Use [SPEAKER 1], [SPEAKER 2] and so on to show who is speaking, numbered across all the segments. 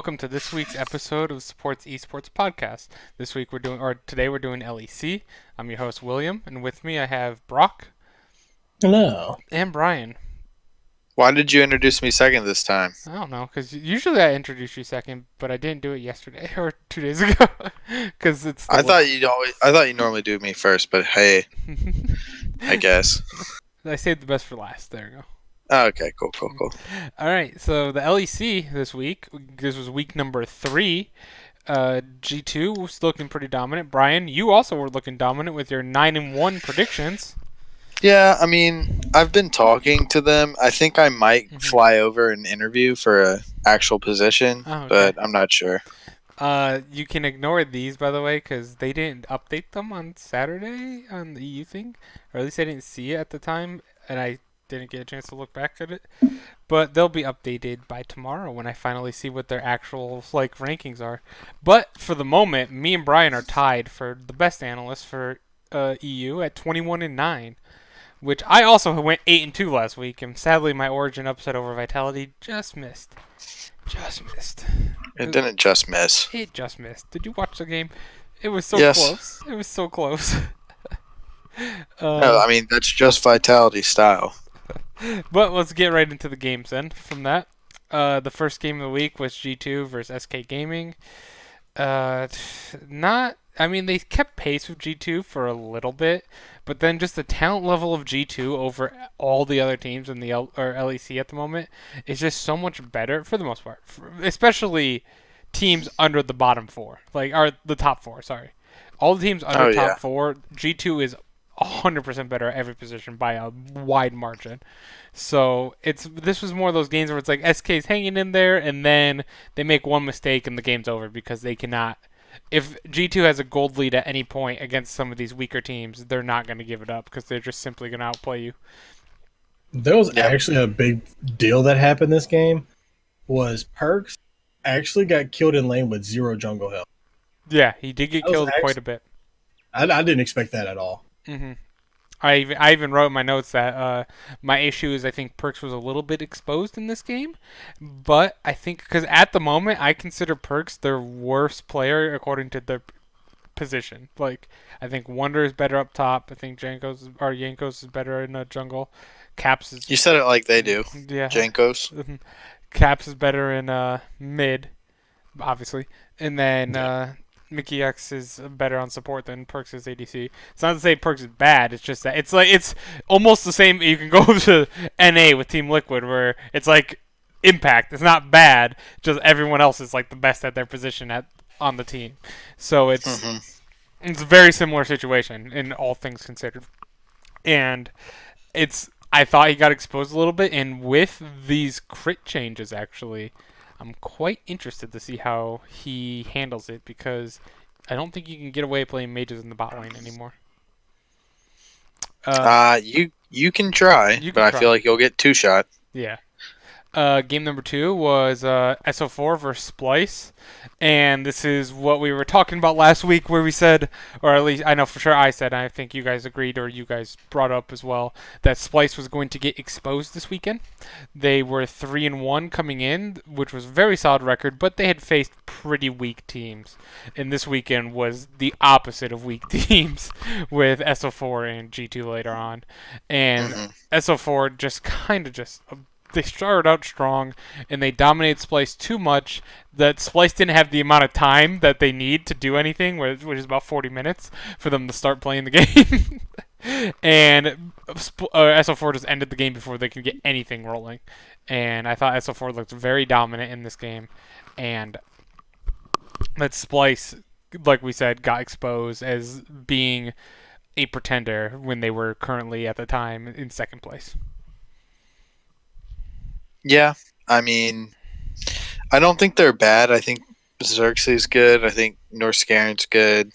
[SPEAKER 1] welcome to this week's episode of Supports Esports podcast. Today we're doing LEC. I'm your host William, and with me I have Brock
[SPEAKER 2] Hello.
[SPEAKER 1] and Bryan.
[SPEAKER 3] Why did you introduce me second this time?
[SPEAKER 1] I don't know, because usually I introduce you second, but I didn't do it yesterday or 2 days ago, because it's the
[SPEAKER 3] I thought you normally do me first, but hey, I guess.
[SPEAKER 1] I saved the best for last. There you go.
[SPEAKER 3] Okay, cool.
[SPEAKER 1] All right, so the LEC this week. This was week number 3. G2 was looking pretty dominant. Bryan, you also were looking dominant with your 9-1 predictions.
[SPEAKER 3] Yeah, I mean, I've been talking to them. I think I might fly over and interview for a actual position,
[SPEAKER 1] Oh, okay.
[SPEAKER 3] but I'm not sure.
[SPEAKER 1] You can ignore these, by the way, because they didn't update them on Saturday on the EU thing, or at least I didn't see it at the time, and I didn't get a chance to look back at it. But they'll be updated by tomorrow when I finally see what their actual rankings are. But for the moment, me and Bryan are tied for the best analyst for EU at 21-9, which I also went 8-2 last week, and sadly my Origin upset over Vitality just missed.
[SPEAKER 3] It didn't just miss.
[SPEAKER 1] It just missed. Did you watch the game? It was so
[SPEAKER 3] Yes.
[SPEAKER 1] close. It was so close.
[SPEAKER 3] No, I mean, that's just Vitality style.
[SPEAKER 1] But let's get right into the games then. From that, the first game of the week was G2 versus SK Gaming. They kept pace with G2 for a little bit, but then just the talent level of G2 over all the other teams in the LEC at the moment is just so much better for the most part, especially teams under the bottom 4, or the top 4. Sorry, all the teams under top 4. G2 is 100% better at every position by a wide margin. So this was more of those games where it's like SK's hanging in there, and then they make one mistake and the game's over because they cannot. If G2 has a gold lead at any point against some of these weaker teams, they're not going to give it up because they're just simply going to outplay you.
[SPEAKER 2] There was actually a big deal that happened this game. Was Perks actually got killed in lane with 0 jungle health.
[SPEAKER 1] Yeah, he did get killed quite a bit.
[SPEAKER 2] I didn't expect that at all.
[SPEAKER 1] Mm-hmm. I even wrote in my notes that my issue is I think Perks was a little bit exposed in this game, but I think because at the moment I consider Perks their worst player according to their position. I think Wonder is better up top. I think Jankos is better in the jungle. Caps is.
[SPEAKER 3] You said it like they do.
[SPEAKER 1] Yeah.
[SPEAKER 3] Jankos.
[SPEAKER 1] Caps is better in mid, obviously, and then. Mickey X is better on support than Perks' ADC. It's not to say Perks is bad. It's just that it's almost the same. You can go to NA with Team Liquid where it's like Impact. It's not bad. Just everyone else is like the best at their position on the team. So it's a very similar situation in all things considered. And I thought he got exposed a little bit, and with these crit changes actually. I'm quite interested to see how he handles it because I don't think you can get away playing mages in the bot lane anymore.
[SPEAKER 3] You can try, I feel like you'll get 2-shot.
[SPEAKER 1] Yeah. Game number 2 was SO4 versus Splice, and this is what we were talking about last week where we said, or at least I know for sure I said, and I think you guys agreed or you guys brought up as well, that Splice was going to get exposed this weekend. They were 3-1 coming in, which was a very solid record, but they had faced pretty weak teams. And this weekend was the opposite of weak teams with SO4 and G2 later on. And SO4 they started out strong, and they dominated Splice too much that Splice didn't have the amount of time that they need to do anything, which is about 40 minutes for them to start playing the game. And SO4 just ended the game before they could get anything rolling. And I thought SO4 looked very dominant in this game. And that Splice, like we said, got exposed as being a pretender when they were currently at the time in second place.
[SPEAKER 3] Yeah, I mean, I don't think they're bad. I think Xerxes good. I think Norscaren's good.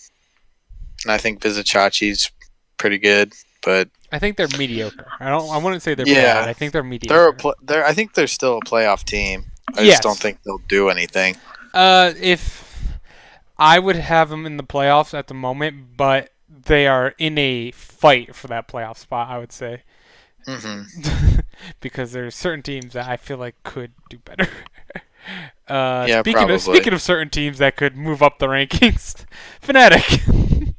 [SPEAKER 3] And I think Vizicachi's pretty good, but
[SPEAKER 1] I think they're mediocre. I wouldn't say they're bad. I think they're mediocre.
[SPEAKER 3] I think they're still a playoff team. I just don't think they'll do anything.
[SPEAKER 1] If I would have them in the playoffs at the moment, but they are in a fight for that playoff spot, I would say. Because there's certain teams that I feel like could do better.
[SPEAKER 3] Yeah, probably.
[SPEAKER 1] Speaking of certain teams that could move up the rankings, Fnatic.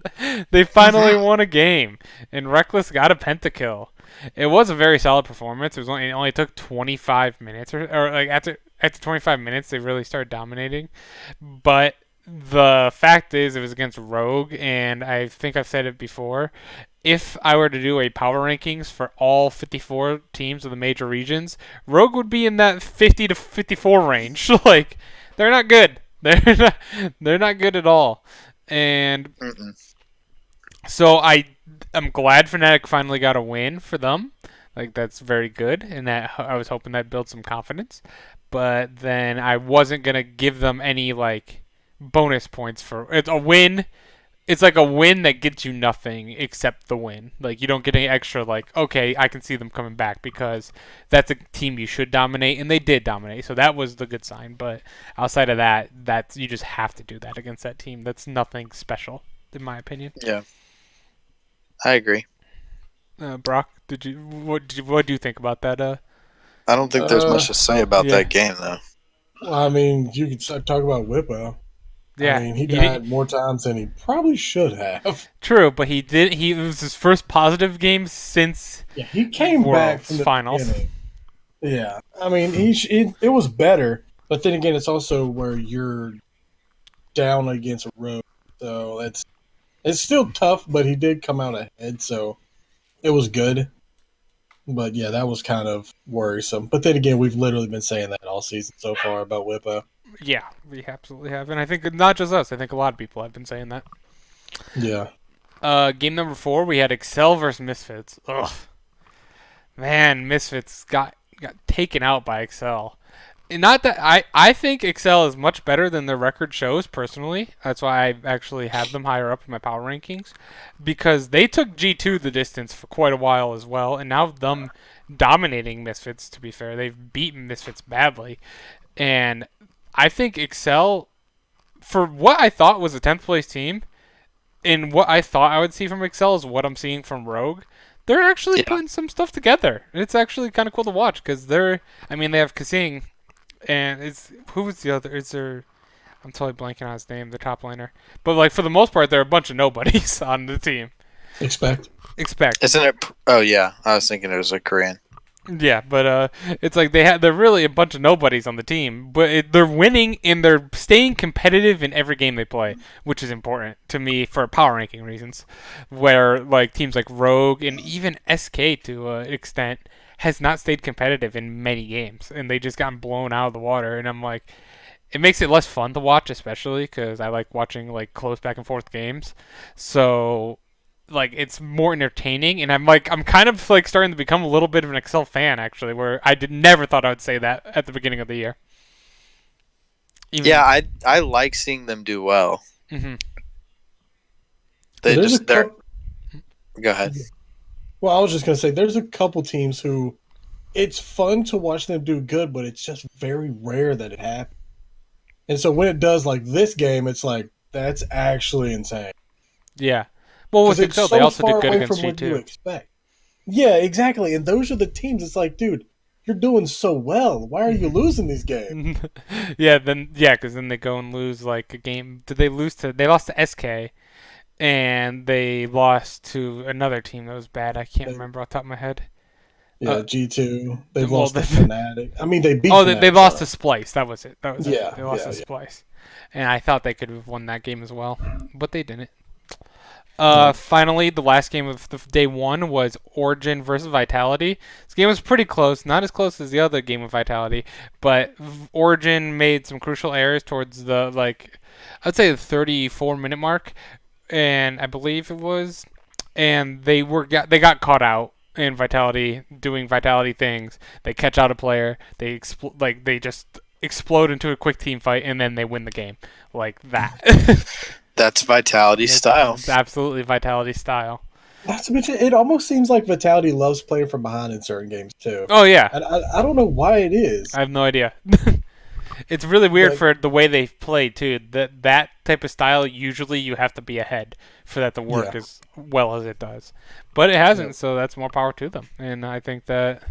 [SPEAKER 1] They finally won a game, and Reckless got a pentakill. It was a very solid performance. It only took 25 minutes, or like after 25 minutes, they really started dominating. But the fact is, it was against Rogue, and I think I've said it before. If I were to do a power rankings for all 54 teams of the major regions, Rogue would be in that 50 to 54 range. Like, they're not good. They're not good at all. And so I'm glad Fnatic finally got a win for them. Like, that's very good, and that I was hoping that built some confidence. But then I wasn't gonna give them any like bonus points for it's a win. It's like a win that gets you nothing except the win. Like, you don't get any extra, like, okay, I can see them coming back, because that's a team you should dominate, and they did dominate, so that was the good sign. But outside of that, you just have to do that against that team. That's nothing special, in my opinion.
[SPEAKER 3] Yeah, I agree.
[SPEAKER 1] Brock, what do you think about that?
[SPEAKER 3] I don't think there's much to say about
[SPEAKER 1] yeah.
[SPEAKER 3] that game, though.
[SPEAKER 2] Well, I mean, you could talk about Whippo.
[SPEAKER 1] Yeah,
[SPEAKER 2] I mean, he died more times than he probably should have.
[SPEAKER 1] True, but he did. It was his first positive game since
[SPEAKER 2] he came back from the
[SPEAKER 1] finals.
[SPEAKER 2] Beginning. Yeah, I mean, it was better, but then again, it's also where you're down against a road, so it's still tough. But he did come out ahead, so it was good. But yeah, that was kind of worrisome. But then again, we've literally been saying that all season so far about Whippo.
[SPEAKER 1] Yeah, we absolutely have, and I think not just us. I think a lot of people have been saying that.
[SPEAKER 2] Yeah.
[SPEAKER 1] Game number 4, we had Excel versus Misfits. Ugh, man, Misfits got taken out by Excel. And not that I think Excel is much better than their record shows personally. That's why I actually have them higher up in my power rankings, because they took G2 the distance for quite a while as well, and now them dominating Misfits. To be fair, they've beaten Misfits badly, and I think Excel, for what I thought was a 10th place team, and what I thought I would see from Excel is what I'm seeing from Rogue. They're actually putting some stuff together. It's actually kind of cool to watch, because they have Kasing, and who was the other? I'm totally blanking on his name, the top laner. But like, for the most part, they're a bunch of nobodies on the team.
[SPEAKER 2] Expect.
[SPEAKER 3] Isn't it? Oh yeah, I was thinking it was a Korean.
[SPEAKER 1] Yeah, but it's like they're really a bunch of nobodies on the team, but they're winning and they're staying competitive in every game they play, which is important to me for power ranking reasons. Where like teams like Rogue and even SK to an extent has not stayed competitive in many games, and they just gotten blown out of the water. And I'm like, it makes it less fun to watch, especially because I like watching like close back and forth games. So like, it's more entertaining, and I'm kind of like starting to become a little bit of an Excel fan, actually, where I never thought I would say that at the beginning of the year.
[SPEAKER 3] Yeah, I like seeing them do well.
[SPEAKER 1] Mm-hmm.
[SPEAKER 3] Go ahead.
[SPEAKER 2] Well, I was just gonna say, there's a couple teams who it's fun to watch them do good, but it's just very rare that it happens. And so when it does, like this game, it's like, that's actually insane.
[SPEAKER 1] Yeah. Well, with Excel, they also did good against
[SPEAKER 2] G2. You
[SPEAKER 1] G2.
[SPEAKER 2] expect. Yeah, exactly. And those are the teams. It's like, dude, you're doing so well. Why are you losing these games?
[SPEAKER 1] Because then they go and lose like a game. Did they lose to? They lost to SK, and they lost to another team that was bad. I can't remember off the top of my head.
[SPEAKER 2] Yeah, G2. They've lost to Fnatic. I mean, they beat.
[SPEAKER 1] Oh, they lost to Splice. That was it. That was
[SPEAKER 2] it.
[SPEAKER 1] They lost to Splice, and I thought they could have won that game as well, but they didn't. Finally, the last game of day 1 was Origin versus Vitality. This game was pretty close, not as close as the other game of Vitality, but Origin made some crucial errors towards the I'd say the 34-minute mark, and I believe it was, and they got caught out in Vitality doing Vitality things. They catch out a player, they just explode into a quick team fight, and then they win the game like that.
[SPEAKER 3] That's Vitality style.
[SPEAKER 1] It's absolutely Vitality style.
[SPEAKER 2] Not to mention, it almost seems like Vitality loves playing from behind in certain games too.
[SPEAKER 1] Oh yeah,
[SPEAKER 2] I don't know why it is.
[SPEAKER 1] I have no idea. It's really weird for the way they play too. That type of style, usually you have to be ahead for that to work as well as it does. But it hasn't, so that's more power to them. And I think that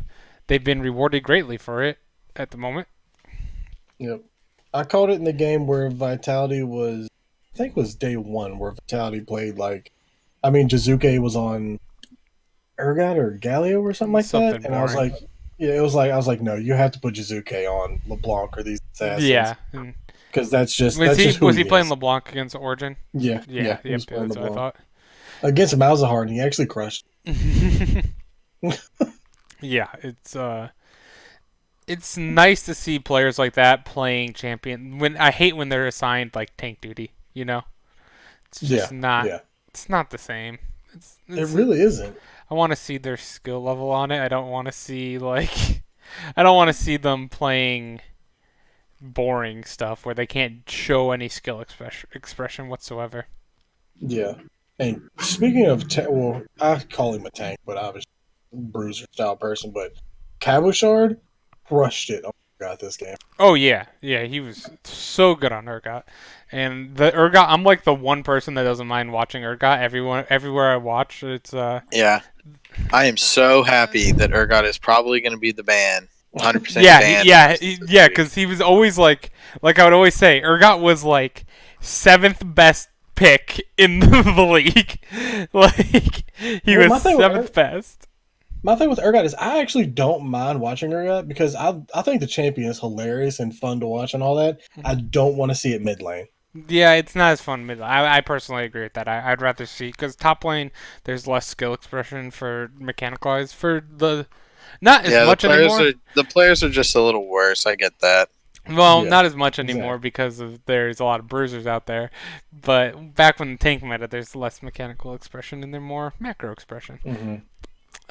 [SPEAKER 1] they've been rewarded greatly for it at the moment.
[SPEAKER 2] Yep. I called it in the game where Vitality was, I think it was day one where Vitality played Jizuke was on Urgot or Galio or something like that,
[SPEAKER 1] Something
[SPEAKER 2] and I was
[SPEAKER 1] boring.
[SPEAKER 2] like, yeah, it was like I was like, no, you have to put Jizuke on LeBlanc or these assassins
[SPEAKER 1] Yeah. And
[SPEAKER 2] because that's just
[SPEAKER 1] was
[SPEAKER 2] that's
[SPEAKER 1] he
[SPEAKER 2] just who
[SPEAKER 1] was
[SPEAKER 2] he
[SPEAKER 1] he playing
[SPEAKER 2] is.
[SPEAKER 1] LeBlanc against Origin?
[SPEAKER 2] Yeah,
[SPEAKER 1] Yeah.
[SPEAKER 2] yeah, he
[SPEAKER 1] Yep.
[SPEAKER 2] was playing
[SPEAKER 1] That's what I
[SPEAKER 2] LeBlanc
[SPEAKER 1] thought.
[SPEAKER 2] against Malzahar, and he actually crushed.
[SPEAKER 1] Yeah. It's nice to see players like that playing champion. When I hate when they're assigned like tank duty. It's just
[SPEAKER 2] Yeah,
[SPEAKER 1] not.
[SPEAKER 2] yeah,
[SPEAKER 1] It's not the same. It's
[SPEAKER 2] it
[SPEAKER 1] it's.
[SPEAKER 2] really isn't.
[SPEAKER 1] I want to see their skill level on it. I don't want to see like. I don't want to see them playing boring stuff where they can't show any skill expression whatsoever.
[SPEAKER 2] Yeah. And speaking of, well, I call him a tank, but obviously bruiser style person. But Cabochard crushed it. Oh my god, this game.
[SPEAKER 1] Oh yeah, yeah, he was so good on Urgot, and the Urgot. I'm like the one person that doesn't mind watching Urgot. Everywhere I watch, it's
[SPEAKER 3] Yeah, I am so happy that Urgot is probably going to be the ban, 100%
[SPEAKER 1] yeah,
[SPEAKER 3] ban.
[SPEAKER 1] yeah, because he was always like I would always say, Urgot was like seventh best pick in the league. Like he
[SPEAKER 2] Well,
[SPEAKER 1] was seventh best.
[SPEAKER 2] my thing with Urgot is I actually don't mind watching Urgot because I think the champion is hilarious and fun to watch and all that. I don't want to see it mid lane.
[SPEAKER 1] Yeah, it's not as fun mid. I personally agree with that. I'd rather see because top lane there's less skill expression for mechanical eyes for the not as
[SPEAKER 3] Yeah,
[SPEAKER 1] much anymore.
[SPEAKER 3] the players are just a little worse. I get that.
[SPEAKER 1] Well,
[SPEAKER 2] Yeah,
[SPEAKER 1] not as much anymore
[SPEAKER 2] exactly.
[SPEAKER 1] because of there's a lot of bruisers out there. But back when the tank meta, there's less mechanical expression and they're more macro expression.
[SPEAKER 2] hmm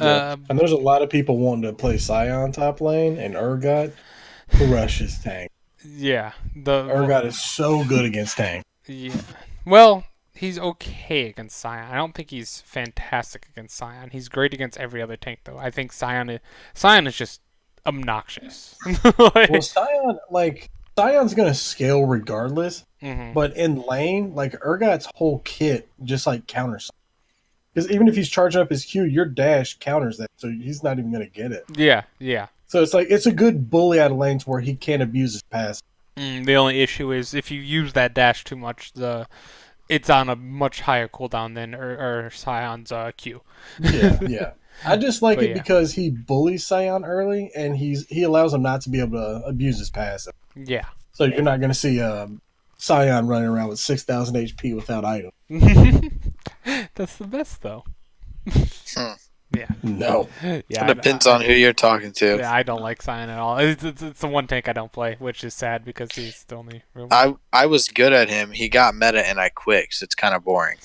[SPEAKER 2] Yeah,
[SPEAKER 1] Uh,
[SPEAKER 2] and there's a lot of people wanting to play Scion top lane, and Urgot crushes tank.
[SPEAKER 1] yeah, the
[SPEAKER 2] Urgot is so good against tank.
[SPEAKER 1] yeah. Well, he's okay against Scion. I don't think he's fantastic against Scion. He's great against every other tank though. I think Scion is just obnoxious.
[SPEAKER 2] Well,
[SPEAKER 1] Like,
[SPEAKER 2] Scion's gonna scale regardless,
[SPEAKER 1] mhm.
[SPEAKER 2] but in lane, like Urgot's whole kit just like counters. Because even if he's charging up his Q, your dash counters that, so he's not even gonna get it.
[SPEAKER 1] Yeah, yeah.
[SPEAKER 2] So it's like it's a good bully out of lanes where he can't abuse his pass.
[SPEAKER 1] The only issue is if you use that dash too much, it's on a much higher cooldown than or Scion's Q.
[SPEAKER 2] Yeah, yeah. I just like
[SPEAKER 1] But
[SPEAKER 2] it
[SPEAKER 1] yeah,
[SPEAKER 2] because he bullies Scion early, and he allows him not to be able to abuse his passive.
[SPEAKER 1] yeah.
[SPEAKER 2] So you're not going to see Scion running around with 6,000 HP without item.
[SPEAKER 1] That's the best though.
[SPEAKER 3] Hmm.
[SPEAKER 1] Yeah,
[SPEAKER 2] No.
[SPEAKER 1] yeah.
[SPEAKER 3] It depends on who you're talking to.
[SPEAKER 1] Yeah, I don't like Scion at all. It's the one tank I don't play, which is sad because he's the only real.
[SPEAKER 3] I was good at him. He got meta and I quit, so it's kind of boring.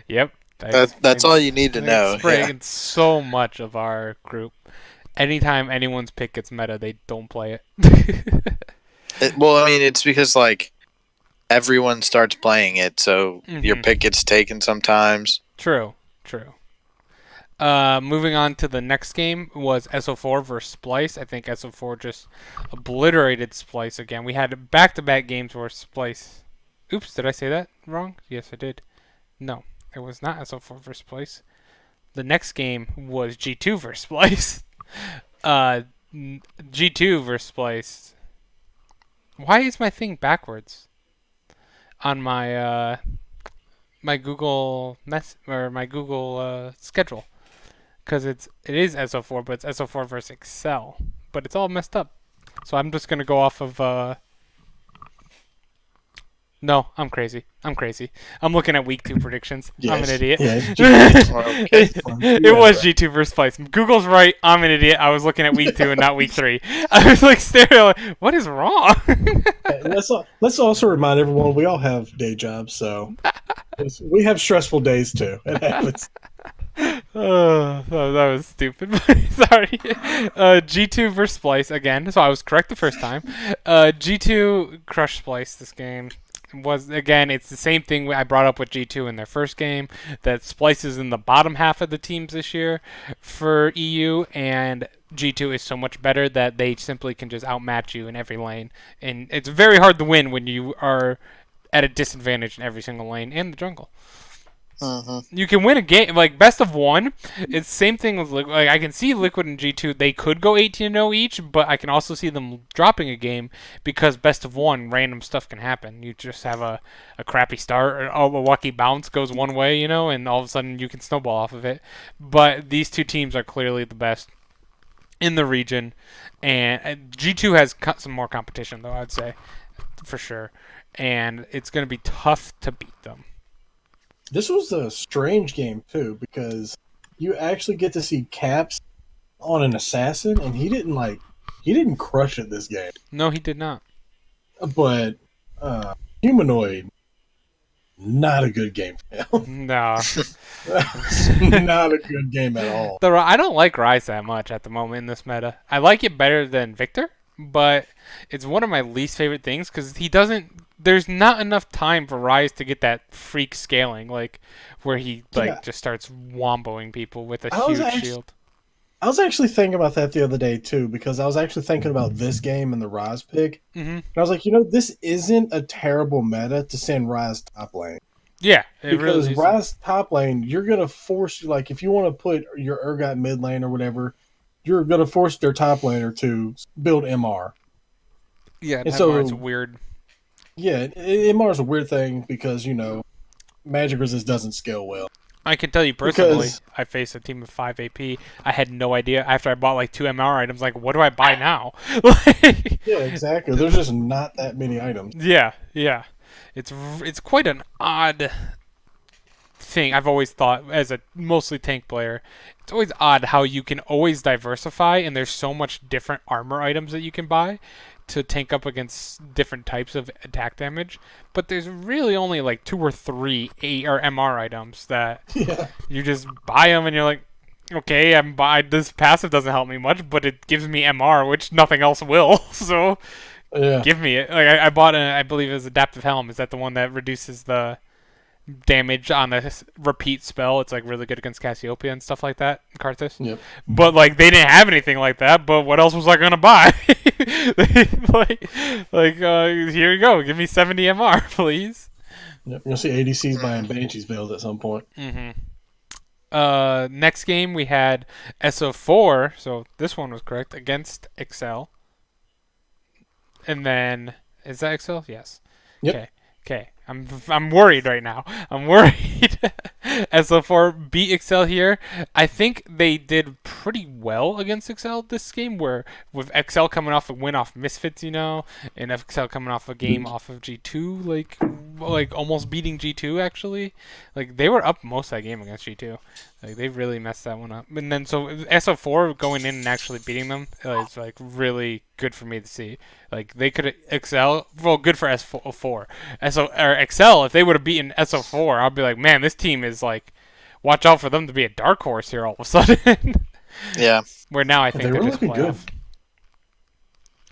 [SPEAKER 1] Yep.
[SPEAKER 3] That's all you need to know.
[SPEAKER 1] Spraying so much of our group. Anytime anyone's pick gets meta, they don't play it.
[SPEAKER 3] Well, I mean, it's because like everyone starts playing it, so your
[SPEAKER 1] Mhm.
[SPEAKER 3] pick gets taken sometimes.
[SPEAKER 1] True. True. Moving on to the next game was SO4 versus Splice. I think SO4 just obliterated Splice again. We had back-to-back games where Splice. Oops, did I say that wrong? Yes, I did. No, it was not SO4 versus Splice. The next game was G2 versus Splice. G2 versus Splice. Why is my thing backwards on my Google my Google schedule? Because it is SO4, but it's SO4 versus Excel, but it's all messed up. So I'm just gonna go off of. No, I'm crazy. I'm crazy. I'm looking at week 2 predictions. I'm an
[SPEAKER 2] Yes.
[SPEAKER 1] idiot.
[SPEAKER 2] Yeah.
[SPEAKER 3] Okay.
[SPEAKER 1] It was G2 versus Splice. Google's right. I'm an idiot. I was looking at week 2 and not week 3. I was like staring. Like, what is wrong?
[SPEAKER 2] Let's also remind everyone we all have day jobs, so we have stressful days too. It happens.
[SPEAKER 1] Oh, that was stupid. Sorry. G2 versus Splice again. So I was correct the first time. G2 crushed Splice this game. Was again, it's the same thing I brought up with G2 in their first game. That Splice is in the bottom half of the teams this year for EU, and G2 is so much better that they simply can just outmatch you in every lane, and it's very hard to win when you are at a disadvantage in every single lane and the jungle. You can win a game like best of one. It's same thing with like I can see Liquid and G2. They could go 18-0 each, but I can also see them dropping a game because best of one, random stuff can happen. You just have a crappy start, or a lucky bounce goes one way, and all of a sudden you can snowball off of it. But these two teams are clearly the best in the region, and G2 has some more competition though, I'd say, for sure, and it's going to be tough to beat them.
[SPEAKER 2] This was a strange game too because you actually get to see Caps on an assassin, and he didn't crush it this game.
[SPEAKER 1] No, he did not.
[SPEAKER 2] But Humanoid, not a good game for him.
[SPEAKER 1] No,
[SPEAKER 2] Not a good game at all.
[SPEAKER 1] I don't like Rise that much at the moment in this meta. I like it better than Victor, but it's one of my least favorite things because he doesn't. There's not enough time for Rise to get that freak scaling, like where he just starts womboing people with a huge shield.
[SPEAKER 2] I was actually thinking about that the other day too, because I was actually thinking about this game and the Rise pick.
[SPEAKER 1] Mm-hmm.
[SPEAKER 2] And I was like, this isn't a terrible meta to send Rise top lane.
[SPEAKER 1] Yeah,
[SPEAKER 2] because
[SPEAKER 1] really
[SPEAKER 2] Rise top lane, you're gonna force if you want to put your Urgot mid lane or whatever, you're gonna force their top laner to build MR.
[SPEAKER 1] Yeah, and so it's weird.
[SPEAKER 2] Yeah, MR is a weird thing because Magic Resist doesn't scale well.
[SPEAKER 1] I can tell you personally, I faced a team of 5 AP. I had no idea after I bought 2 MR items. What do I buy now?
[SPEAKER 2] Yeah, exactly. There's just not that many items.
[SPEAKER 1] Yeah. It's quite an odd thing. I've always thought as a mostly tank player, it's always odd how you can always diversify, and there's so much different armor items that you can buy to tank up against different types of attack damage, but there's really only 2 or 3 A or MR items that you just buy them and you're like, okay, this passive doesn't help me much, but it gives me MR, which nothing else will. So give me it. I bought I believe it was Adaptive Helm. Is that the one that reduces the damage on a repeat spell? It's really good against Cassiopeia and stuff like that, Karthus.
[SPEAKER 2] Yep.
[SPEAKER 1] But they didn't have anything like that. But what else was I gonna buy? Here you go. Give me 70 MR, please.
[SPEAKER 2] Yep. You'll see ADCs buying Banshee's build at some point.
[SPEAKER 1] Mm-hmm. Next game we had SO4. So this one was correct against Excel. And then is that Excel? Yes.
[SPEAKER 2] Yep.
[SPEAKER 1] Okay. I'm worried right now. I'm worried. SO4 beat Excel here. I think they did pretty well against Excel this game, where with Excel coming off a win off Misfits, and Excel coming off a game off of G2, like almost beating G2 actually. They were up most of that game against G2. They really messed that one up. And then so SO4 going in and actually beating them is really good for me to see. They could Excel, good for SO4. Excel, if they would have beaten SO4, I'd be like, man, this team is watch out for them to be a dark horse here all of a sudden.
[SPEAKER 3] Yeah.
[SPEAKER 1] Where now I think
[SPEAKER 2] they
[SPEAKER 1] they're
[SPEAKER 2] were
[SPEAKER 1] just
[SPEAKER 2] looking good.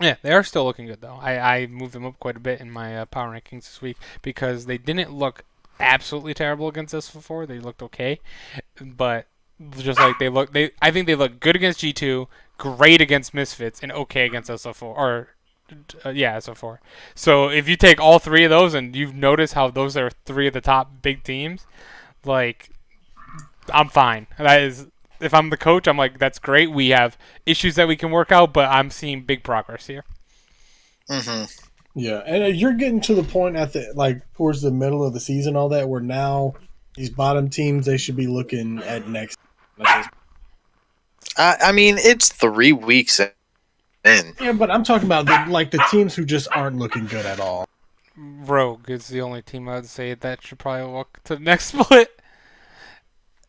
[SPEAKER 1] Yeah, they are still looking good though. I moved them up quite a bit in my power rankings this week because they didn't look absolutely terrible against SO4. They looked okay, but just I think they look good against G2, great against Misfits, and okay against SO4 SO4. So if you take all 3 of those and you've noticed how those are 3 of the top big teams, I'm fine. That is, if I'm the coach, I'm that's great. We have issues that we can work out, but I'm seeing big progress here.
[SPEAKER 3] Mm-hmm.
[SPEAKER 2] Yeah, and you're getting to the point at towards the middle of the season, all that, where now these bottom teams, they should be looking at next.
[SPEAKER 3] I mean, it's 3 weeks in.
[SPEAKER 2] Yeah, but I'm talking about the teams who just aren't looking good at all.
[SPEAKER 1] Rogue is the only team I would say that should probably look to the next split,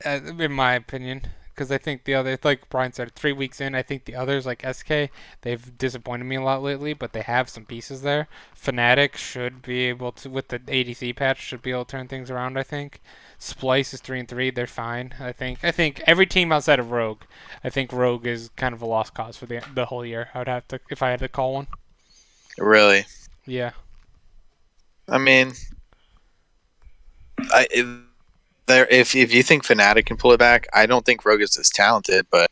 [SPEAKER 1] in my opinion. Because I think the other, like Bryan said, 3 weeks in, I think the others, like SK, they've disappointed me a lot lately, but they have some pieces there. Fnatic should be able to, with the ADC patch, should be able to turn things around, I think. Splice is 3-3, they're fine, I think. I think every team outside of Rogue, I think Rogue is kind of a lost cause for the whole year. I would have to, if I had to call one.
[SPEAKER 3] Really?
[SPEAKER 1] Yeah.
[SPEAKER 3] I mean, if you think Fnatic can pull it back, I don't think Rogue is as talented, but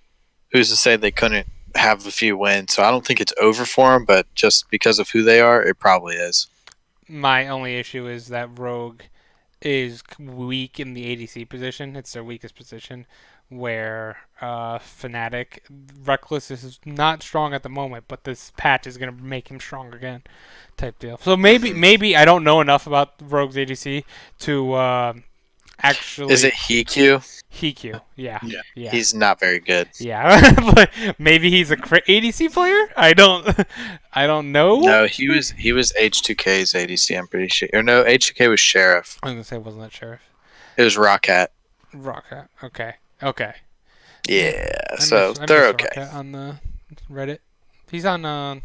[SPEAKER 3] who's to say they couldn't have a few wins? So I don't think it's over for them, but just because of who they are, it probably is.
[SPEAKER 1] My only issue is that Rogue is weak in the ADC position. It's their weakest position. Where Fnatic, Reckless is not strong at the moment, but this patch is gonna make him strong again, type deal. So maybe I don't know enough about Rogue's ADC to actually.
[SPEAKER 3] Is it Hikyu?
[SPEAKER 1] Hikyu? Yeah.
[SPEAKER 2] Yeah.
[SPEAKER 3] He's not very good.
[SPEAKER 1] Yeah. But maybe he's a ADC player. I don't know.
[SPEAKER 3] No, he was H2K's ADC. I'm pretty sure. Or no, H2K was Sheriff.
[SPEAKER 1] I was gonna say, wasn't that Sheriff?
[SPEAKER 3] It was Rockhat.
[SPEAKER 1] Rockhat. Okay.
[SPEAKER 3] Yeah,
[SPEAKER 1] I
[SPEAKER 3] so
[SPEAKER 1] miss
[SPEAKER 3] they're okay.
[SPEAKER 1] Rockhat on the Reddit. He's on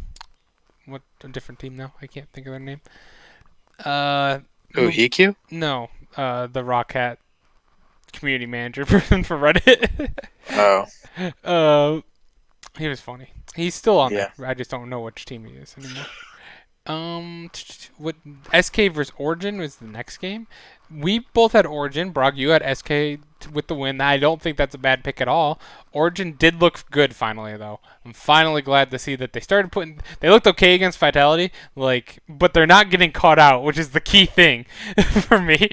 [SPEAKER 1] what, a different team now? I can't think of their name.
[SPEAKER 3] Who, Hikyu?
[SPEAKER 1] No, the Rockhat community manager person for Reddit.
[SPEAKER 3] Oh,
[SPEAKER 1] He was funny. He's still on
[SPEAKER 3] Yeah.
[SPEAKER 1] there. I just don't know which team he is anymore. What SK versus Origin was the next game. We both had Origin. Brock, you had SK with the win. I don't think that's a bad pick at all. Origin did look good finally, though. I'm finally glad to see that they started putting. They looked okay against Vitality, but they're not getting caught out, which is the key thing for me.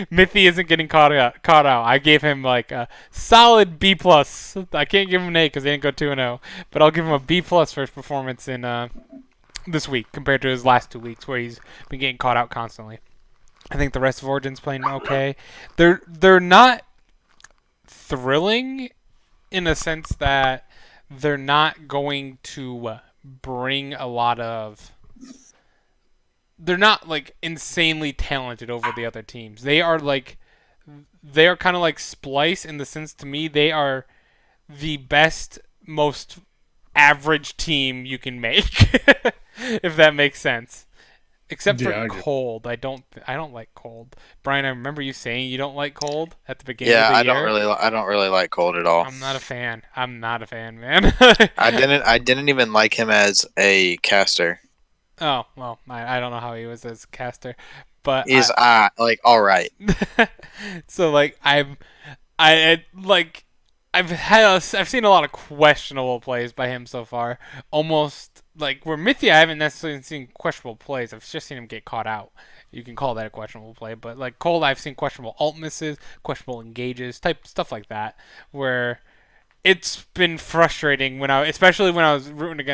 [SPEAKER 1] Mithy isn't getting caught out. I gave him like a solid B plus. I can't give him an A because they didn't go 2-0, but I'll give him a B plus for his performance in this week compared to his last 2 weeks where he's been getting caught out constantly. I think the rest of Origin's playing okay. They're not thrilling in a sense that they're not going to bring a lot of. They're not like insanely talented over the other teams. They are kind of like Splice in the sense, to me, they are the best, most average team you can make, if that makes sense. Except for Cold. I don't like Cold. Bryan, I remember you saying you don't like Cold at the beginning of the year.
[SPEAKER 3] Yeah, I don't really like Cold at all.
[SPEAKER 1] I'm not a fan, man.
[SPEAKER 3] I didn't even like him as a caster.
[SPEAKER 1] Oh, well, I don't know how he was as a caster, but
[SPEAKER 3] He's like all right.
[SPEAKER 1] So I've seen a lot of questionable plays by him so far. Almost like where Mythia, I haven't necessarily seen questionable plays. I've just seen him get caught out. You can call that a questionable play, but like Cold, I've seen questionable ult misses, questionable engages, type stuff like that, where it's been frustrating especially when I was rooting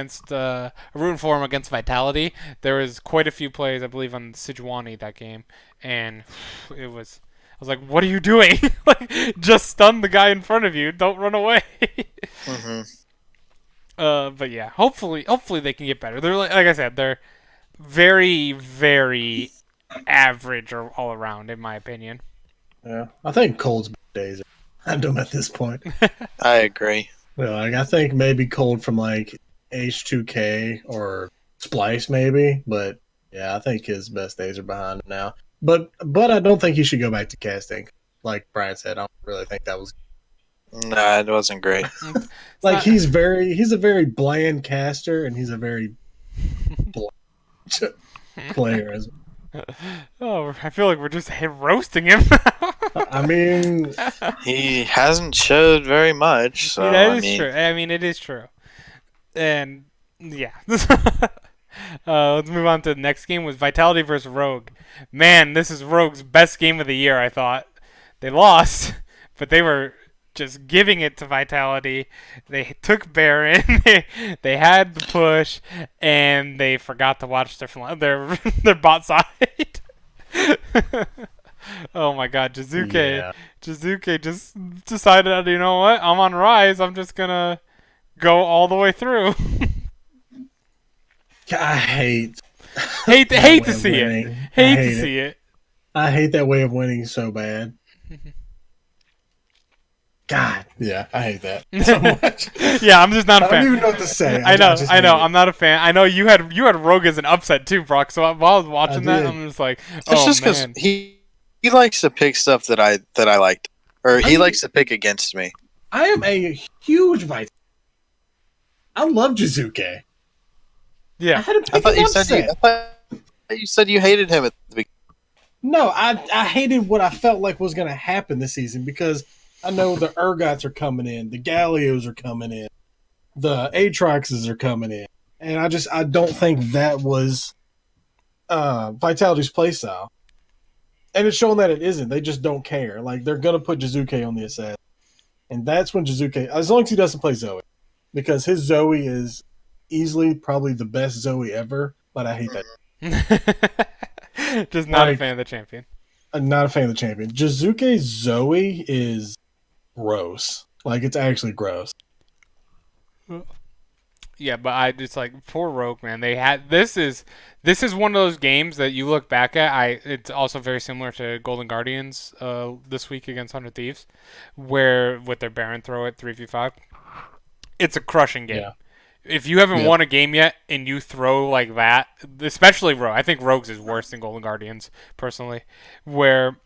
[SPEAKER 1] for him against Vitality. There was quite a few plays, I believe, on Sejuani that game, and I was like, "What are you doing? Like, just stun the guy in front of you. Don't run away."
[SPEAKER 3] Mm-hmm.
[SPEAKER 1] But yeah, hopefully they can get better. They're like I said, they're very, very average or all around, in my opinion.
[SPEAKER 2] Yeah, I think Cold's days are random at this point.
[SPEAKER 3] I agree.
[SPEAKER 2] Well, like, I think maybe Cold from like H2K or Splice, maybe. But yeah, I think his best days are behind him now. But I don't think he should go back to casting. Like Bryan said, I don't really think that was.
[SPEAKER 3] Nah, it wasn't great.
[SPEAKER 2] Like he's a very bland caster, and he's a very bland player as well.
[SPEAKER 1] Oh, I feel like we're just roasting him.
[SPEAKER 2] I mean,
[SPEAKER 3] he hasn't showed very much. So
[SPEAKER 1] that is true. I mean, it is true. And yeah. Let's move on to the next game. Was Vitality versus Rogue. Man, this is Rogue's best game of the year, I thought. They lost, but they were just giving it to Vitality. They took Baron. They had the push, and they forgot to watch their bot side. Oh my God, Jizuke!
[SPEAKER 2] Yeah.
[SPEAKER 1] Jizuke just decided, you know what? I'm on Rise. I'm just gonna go all the way through.
[SPEAKER 2] I hate
[SPEAKER 1] to see it. Hate to see it.
[SPEAKER 2] I hate that way of winning so bad. God, yeah, I hate that so much.
[SPEAKER 1] Yeah, I'm just not a fan.
[SPEAKER 2] I don't even know what to say.
[SPEAKER 1] I know. I'm not a fan. I know you had Rogue as an upset too, Brock. So while I was watching that, I'm just like,
[SPEAKER 3] it's just because he likes to pick stuff that I liked, or he likes to pick against me.
[SPEAKER 2] I am a huge Vitality. I love Jizuke.
[SPEAKER 1] Yeah,
[SPEAKER 3] I thought you said you hated him at the beginning.
[SPEAKER 2] No, I hated what I felt like was going to happen this season because I know the Urgots are coming in, the Gallios are coming in, the Aatroxes are coming in, and I don't think that was Vitality's playstyle. And it's showing that it isn't. They just don't care. Like, they're going to put Jizuke on the assassin. And that's when Jizuke, as long as he doesn't play Zoe, because his Zoe is easily probably the best Zoe ever, but I hate that.
[SPEAKER 1] Just not a fan of the champion.
[SPEAKER 2] I'm not a fan of the champion. Jizuke's Zoe is gross. Like, it's actually gross.
[SPEAKER 1] Yeah, but I just like poor Rogue, man. They had this is one of those games that you look back at. It's also very similar to Golden Guardians this week against 100 Thieves, where with their Baron throw at 3v5, it's a crushing game.
[SPEAKER 2] Yeah.
[SPEAKER 1] If you haven't won a game yet and you throw like that, especially Rogue, I think Rogue's is worse than Golden Guardians personally, where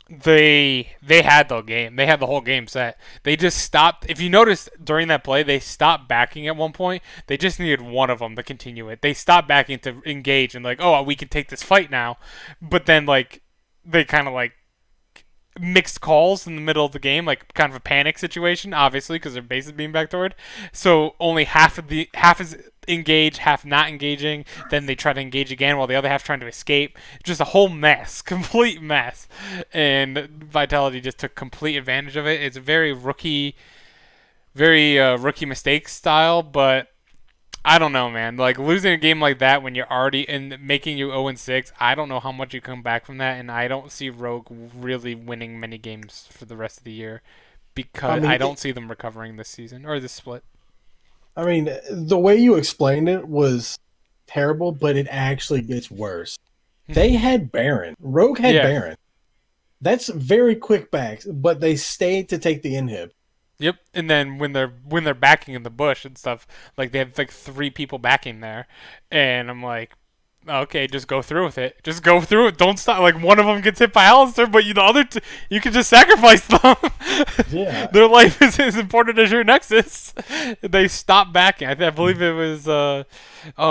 [SPEAKER 1] they had the game. They had the whole game set. They just stopped. If you noticed during that play, they stopped backing at one point. They just needed one of them to continue it. They stopped backing to engage and like, oh, we can take this fight now. But then like they kind of like mixed calls in the middle of the game, like kind of a panic situation, obviously because their base is being backdoored. So only half is engaged, half not engaging. Then they try to engage again while the other half trying to escape. Just a whole mess, complete mess. And Vitality just took complete advantage of it. It's very rookie mistake style, but I don't know, man. Like losing a game like that when you're already in making you 0-6, I don't know how much you come back from that, and I don't see Rogue really winning many games for the rest of the year because I don't see them recovering this season or this split.
[SPEAKER 2] I mean, the way you explained it was terrible, but it actually gets worse. They had Baron. Rogue had Baron. That's very quick backs, but they stayed to take the inhib.
[SPEAKER 1] Yep, and then when they're backing in the bush and stuff, like they have like 3 people backing there, and I'm like, okay, just go through with it. Just go through it. Don't stop. Like one of them gets hit by Alistair, but the other you can just sacrifice them.
[SPEAKER 2] Yeah,
[SPEAKER 1] their life is as important as your Nexus. They stopped backing. I believe it was oh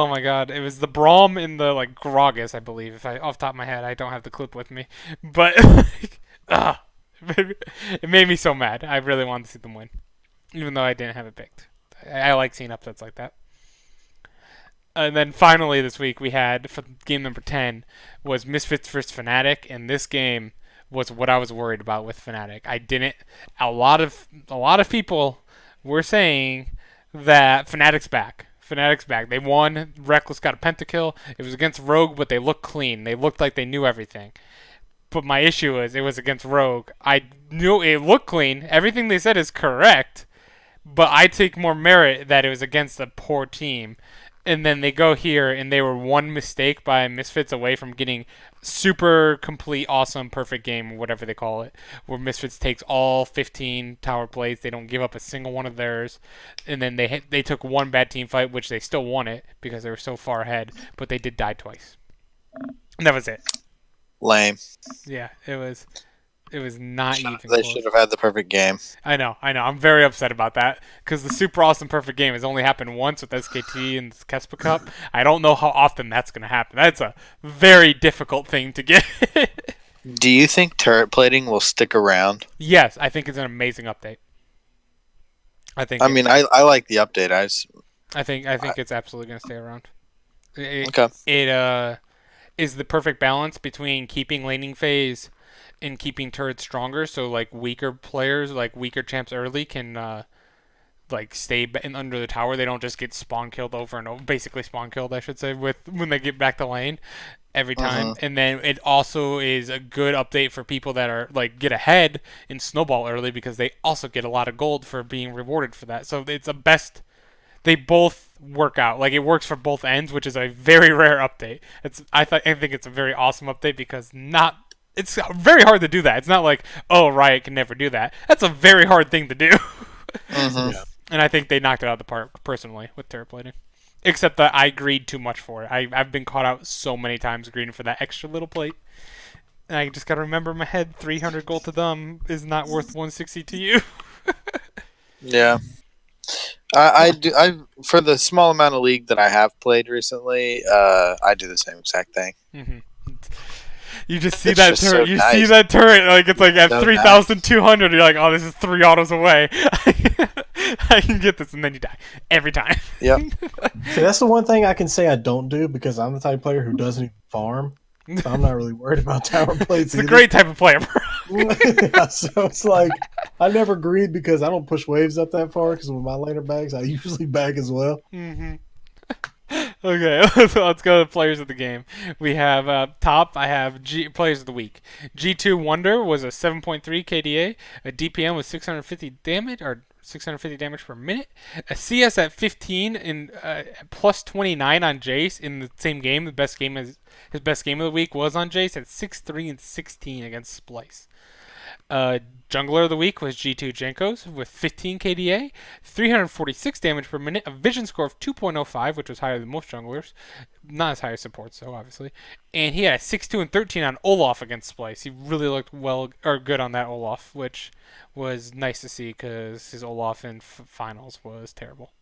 [SPEAKER 1] my god, it was the Braum in the like Gragas, I believe. If I off the top of my head, I don't have the clip with me, but it made me so mad. I really wanted to see them win, even though I didn't have it picked. I like seeing upsets like that. And then finally this week we had for game number 10 was Misfits vs Fnatic, and this game was what I was worried about with Fnatic. A lot of people were saying that Fnatic's back. Fnatic's back. They won. Reckless got a pentakill. It was against Rogue, but they looked clean. They looked like they knew everything. But my issue is it was against Rogue. I knew it looked clean. Everything they said is correct, but I take more merit that it was against a poor team. And then they go here, and they were one mistake by Misfits away from getting super complete, awesome, perfect game, whatever they call it, where Misfits takes all 15 tower plays. They don't give up a single one of theirs. And then they took one bad team fight, which they still won it because they were so far ahead, but they did die twice. And that was it.
[SPEAKER 3] Lame.
[SPEAKER 1] Yeah, it was not even close.
[SPEAKER 3] They should have had the perfect game.
[SPEAKER 1] I know. I'm very upset about that because the super awesome perfect game has only happened once with SKT and the Kespa Cup. I don't know how often that's going to happen. That's a very difficult thing to get.
[SPEAKER 3] Do you think turret plating will stick around?
[SPEAKER 1] Yes, I think it's an amazing update. I
[SPEAKER 3] like the update.
[SPEAKER 1] I think it's absolutely going to stay around.
[SPEAKER 3] Okay.
[SPEAKER 1] It is the perfect balance between keeping laning phase and keeping turrets stronger, so like weaker players, like weaker champs early can like stay under the tower. They don't just get spawn killed over and over, basically spawn killed, I should say, when they get back to lane every time. And then it also is a good update for people that are like get ahead in snowball early because they also get a lot of gold for being rewarded for that. So it's a best. They both work out. Like it works for both ends, which is a very rare update. I think it's a very awesome update because it's very hard to do that. It's not like, oh, Riot can never do that. That's a very hard thing to do.
[SPEAKER 3] Yeah.
[SPEAKER 1] And I think they knocked it out of the park personally with turret plating. Except that I greed too much for it. I've been caught out so many times greeding for that extra little plate. And I just got to remember in my head, 300 gold to them is not worth 160 to you.
[SPEAKER 3] Yeah. I for the small amount of League that I have played recently, I do the same exact thing.
[SPEAKER 1] Mm-hmm. You just see that turret.
[SPEAKER 3] So
[SPEAKER 1] you
[SPEAKER 3] nice.
[SPEAKER 1] see that turret, like it's like at
[SPEAKER 3] So
[SPEAKER 1] 3,200. You're like, oh, this is 3 autos away. I can get this, and then you die every time.
[SPEAKER 3] Yep.
[SPEAKER 2] See, that's the one thing I can say I don't do because I'm the type of player who doesn't even farm. So I'm not really worried about tower plates
[SPEAKER 1] It's a
[SPEAKER 2] either.
[SPEAKER 1] great type of player.
[SPEAKER 2] Yeah, so it's like I never greed because I don't push waves up that far because with my laner bags I usually bag as well.
[SPEAKER 1] Mm-hmm. Okay, so let's go to players of the game. We have top. I have players of the week. G2 Wonder was a 7.3 KDA. A DPM was 650 damage or 650 damage per minute. A CS at 15 and plus 29 on Jace in the same game. The best game is his best game of the week was on Jace at 6-3 and 16 against Splice. Jungler of the week was G2 Jankos with 15 KDA, 346 damage per minute, a vision score of 2.05, which was higher than most junglers. Not as high as supports, though, obviously. And he had a 6-2 and 13 on Olaf against Splice. He really looked good on that Olaf, which was nice to see because his Olaf in finals was terrible.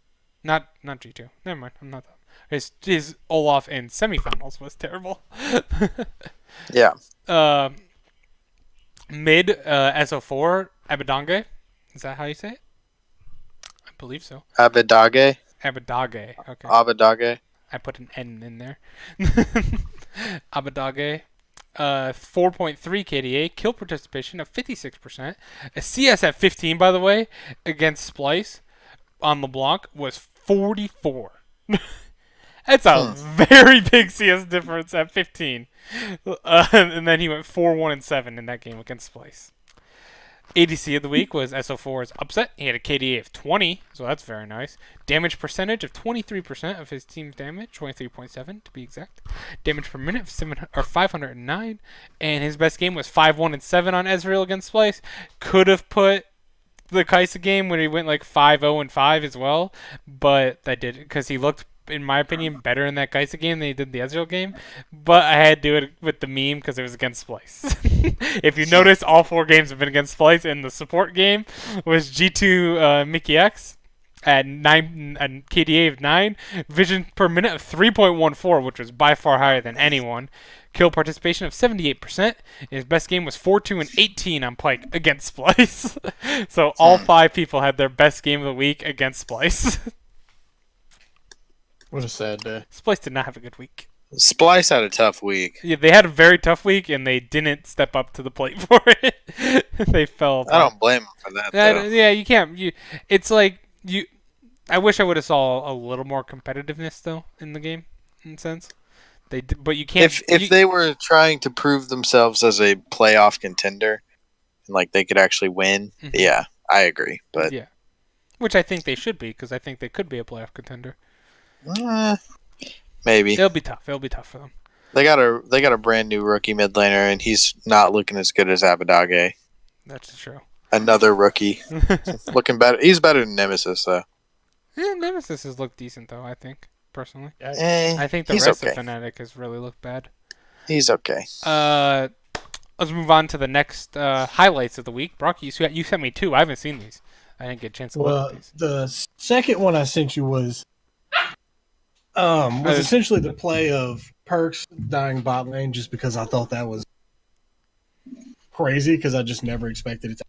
[SPEAKER 1] Not G2. Never mind. I'm not that. His Olaf in semifinals was terrible.
[SPEAKER 3] Yeah.
[SPEAKER 1] Mid SO4 Abadange. Is that how you say it? I believe so.
[SPEAKER 3] Abadage.
[SPEAKER 1] Abadage. Okay.
[SPEAKER 3] Abadage.
[SPEAKER 1] I put an N in there. Abadage. 4.3 KDA. Kill participation of 56%. A CS at 15, by the way, against Splice on LeBlanc was 44. That's a very big CS difference at 15. And then he went 4-1 and 7 in that game against Splice. ADC of the week was SO4's Upset. He had a KDA of 20, so that's very nice. Damage percentage of 23% of his team's damage, 23.7 to be exact. Damage per minute of 509, and his best game was 5-1 and 7 on Ezreal against Splice. Could have put the Kaisa game where he went like 5-0 and 5 as well, but that did because he looked, in my opinion, better in that Kaisa game than he did the Ezreal game. But I had to do it with the meme because it was against Splice. If you notice, all 4 games have been against Splice, and the support game was G2 Mickey X at 9 and KDA of 9, vision per minute of 3.14, which was by far higher than anyone. Kill participation of 78%. His best game was 4-2 and 18 on Pike against Splice. So all 5 people had their best game of the week against Splice.
[SPEAKER 2] What a sad day.
[SPEAKER 1] Splice did not have a good week.
[SPEAKER 3] Splice had a tough week.
[SPEAKER 1] Yeah, they had a very tough week, and they didn't step up to the plate for it. They fell apart.
[SPEAKER 3] I don't blame him for that, though.
[SPEAKER 1] Yeah, you can't. It's like you. I wish I would have saw a little more competitiveness though in the game, in a sense. But you can't.
[SPEAKER 3] If they were trying to prove themselves as a playoff contender, and like they could actually win, yeah, I agree. But
[SPEAKER 1] yeah, which I think they should be because I think they could be a playoff contender.
[SPEAKER 3] Maybe
[SPEAKER 1] It'll be tough. It'll be tough for them.
[SPEAKER 3] They got a brand new rookie mid laner, and he's not looking as good as Abadage.
[SPEAKER 1] That's true.
[SPEAKER 3] Another rookie, looking better. He's better than Nemesis, though.
[SPEAKER 1] Yeah, Nemesis has looked decent though. I think personally.
[SPEAKER 3] I
[SPEAKER 1] think the rest of Fnatic has really looked bad.
[SPEAKER 3] He's okay.
[SPEAKER 1] Let's move on to the next highlights of the week. Brock, you sent me 2. I haven't seen these. I didn't get a chance to look at these.
[SPEAKER 2] The second one I sent you was essentially the play of Perks dying bot lane just because I thought that was crazy because I just never expected it to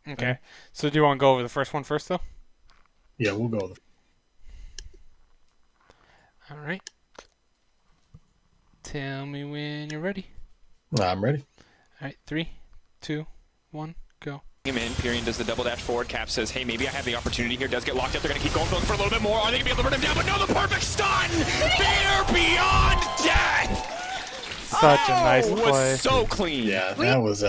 [SPEAKER 2] happen.
[SPEAKER 1] Okay. So do you want to go over the first one first, though?
[SPEAKER 2] Yeah, we'll go with it.
[SPEAKER 1] All right. Tell me when you're ready.
[SPEAKER 2] I'm ready.
[SPEAKER 1] All right, 3, 2, 1, go.
[SPEAKER 4] Him in. Pyrion does the double dash forward. Cap says, hey, maybe I have the opportunity here. Does get locked up. They're going to keep going for a little bit more. Are they going to be able to run him down? But no, the perfect stun! They're beyond death!
[SPEAKER 1] Such a nice play.
[SPEAKER 4] Was so clean.
[SPEAKER 2] Yeah, that was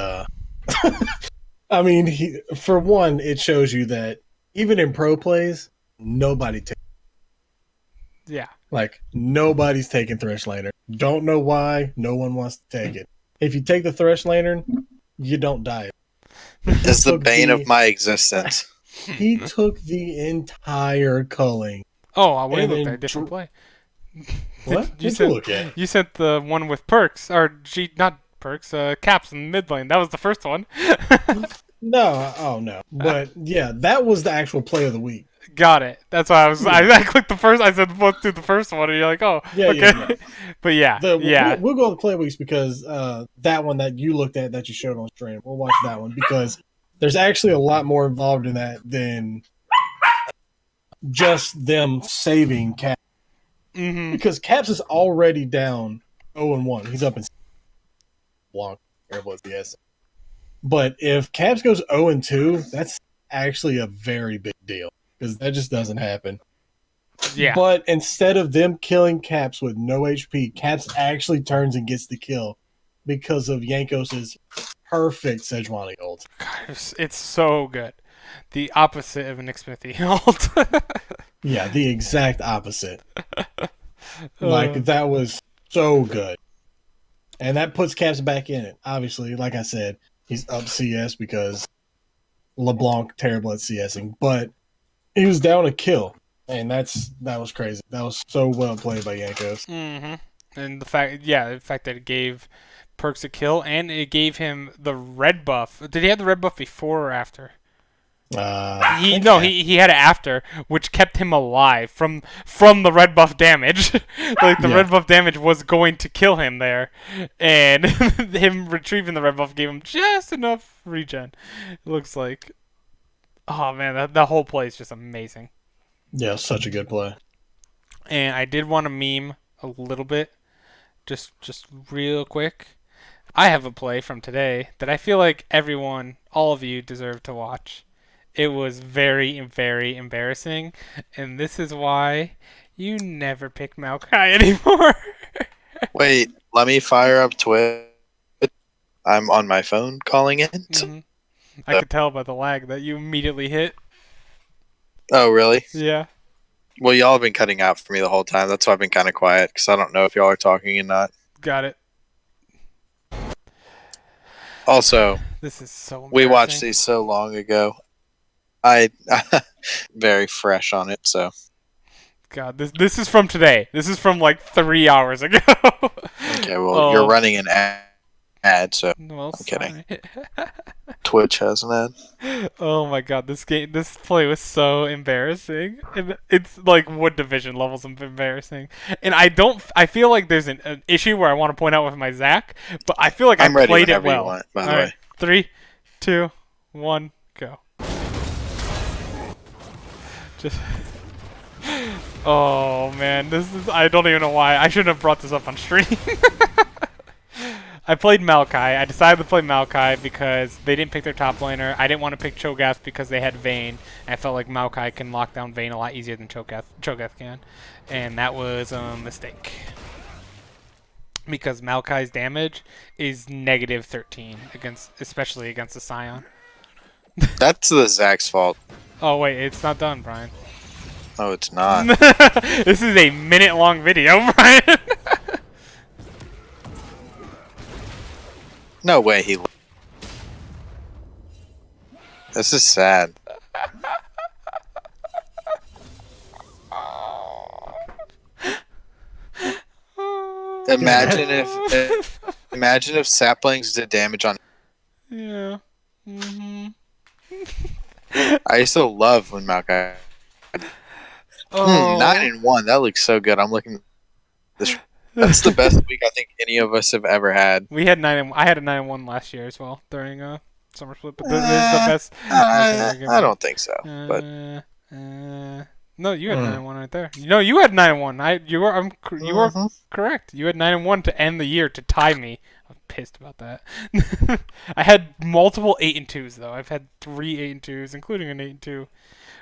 [SPEAKER 2] I mean, for one, it shows you that even in pro plays, nobody takes.
[SPEAKER 1] Yeah.
[SPEAKER 2] Like, nobody's taking Thresh Laner. Don't know why. No one wants to take it. If you take the Thresh Laner, you don't die.
[SPEAKER 3] It's the bane of my existence.
[SPEAKER 2] He took the entire culling.
[SPEAKER 1] Oh, we
[SPEAKER 2] And
[SPEAKER 1] looked
[SPEAKER 2] then
[SPEAKER 1] at a different play.
[SPEAKER 2] What?
[SPEAKER 1] You
[SPEAKER 2] What'd
[SPEAKER 1] said,
[SPEAKER 2] you look at?
[SPEAKER 1] You sent the one with Perks, or not Perks, Caps in the mid lane. That was the first one.
[SPEAKER 2] No, oh no. But yeah, that was the actual play of the week.
[SPEAKER 1] Got it. That's why I clicked the first. I said let's do the first one, and you're like, oh,
[SPEAKER 2] Yeah,
[SPEAKER 1] okay.
[SPEAKER 2] yeah.
[SPEAKER 1] But yeah,
[SPEAKER 2] We'll go to the play weeks because that one that you looked at that you showed on stream, we'll watch that one because there's actually a lot more involved in that than just them saving Caps.
[SPEAKER 1] Mm-hmm.
[SPEAKER 2] Because Caps is already down 0-1. He's up in. LeBlanc terrible at CS. But if Caps goes 0-2, that's actually a very big deal because that just doesn't happen.
[SPEAKER 1] Yeah.
[SPEAKER 2] But instead of them killing Caps with no HP, Caps actually turns and gets the kill because of Yankos' perfect Sejuani ult.
[SPEAKER 1] God, it's so good. The opposite of an Xmithy ult.
[SPEAKER 2] Yeah, the exact opposite. Like, that was so good. And that puts Caps back in it. Obviously, like I said, he's up CS because LeBlanc terrible at CSing, but he was down a kill. And that was crazy. That was so well played by Yankos.
[SPEAKER 1] Mm-hmm. And the fact that it gave Perks a kill, and it gave him the red buff. Did he have the red buff before or after? He had it after, which kept him alive from the red buff damage. Like the red buff damage was going to kill him there, and him retrieving the red buff gave him just enough regen. It looks like, oh man, that whole play is just amazing.
[SPEAKER 2] Yeah, such a good play.
[SPEAKER 1] And I did want to meme a little bit, just real quick. I have a play from today that I feel like all of you deserve to watch. It was very, very embarrassing, and this is why you never pick Maokai anymore.
[SPEAKER 3] Wait, let me fire up Twitch. I'm on my phone calling in.
[SPEAKER 1] Mm-hmm. I could tell by the lag that you immediately hit.
[SPEAKER 3] Oh, really?
[SPEAKER 1] Yeah.
[SPEAKER 3] Well, y'all have been cutting out for me the whole time. That's why I've been kind of quiet, because I don't know if y'all are talking or not.
[SPEAKER 1] Got it.
[SPEAKER 3] Also,
[SPEAKER 1] this is so
[SPEAKER 3] we watched these so long ago. I very fresh on it, so.
[SPEAKER 1] God, this is from today. This is from like 3 hours ago.
[SPEAKER 3] Okay, well, you're running an ad, so
[SPEAKER 1] well,
[SPEAKER 3] I'm kidding. Twitch has an ad.
[SPEAKER 1] Oh my god, this play was so embarrassing. And it's like Wood Division levels of embarrassing. And I feel like there's an issue where I want to point out with my Zach, but I feel like I played it well.
[SPEAKER 3] You want, by the
[SPEAKER 1] All
[SPEAKER 3] way.
[SPEAKER 1] right, 3, 2, 1, go. Just. Oh man, I don't even know why. I shouldn't have brought this up on stream. I played Maokai. I decided to play Maokai because they didn't pick their top laner. I didn't want to pick Cho'Gath because they had Vayne. I felt like Maokai can lock down Vayne a lot easier than Cho'Gath can. And that was a mistake. Because Maokai's damage is negative 13, especially against the Scion.
[SPEAKER 3] That's the Zach's fault.
[SPEAKER 1] Oh wait, it's not done, Brian.
[SPEAKER 3] Oh, it's not.
[SPEAKER 1] This is a minute-long video, Brian.
[SPEAKER 3] No way he. This is sad. Imagine if saplings did damage on.
[SPEAKER 1] Yeah. Mm-hmm.
[SPEAKER 3] I used to love when Maokai.
[SPEAKER 1] Oh.
[SPEAKER 3] 9-1. That looks so good. I'm looking. That's the best week I think any of us have ever had.
[SPEAKER 1] We had 9. I had a 9-1 last year as well during summer split, but this is the best.
[SPEAKER 3] I don't think so. But
[SPEAKER 1] no, you had 9-1 right there. No, you had 9-1. You were correct. You had 9-1 to end the year to tie me. I'm pissed about that. I had multiple 8-2s though. I've had 3 8-2s, including an 8-2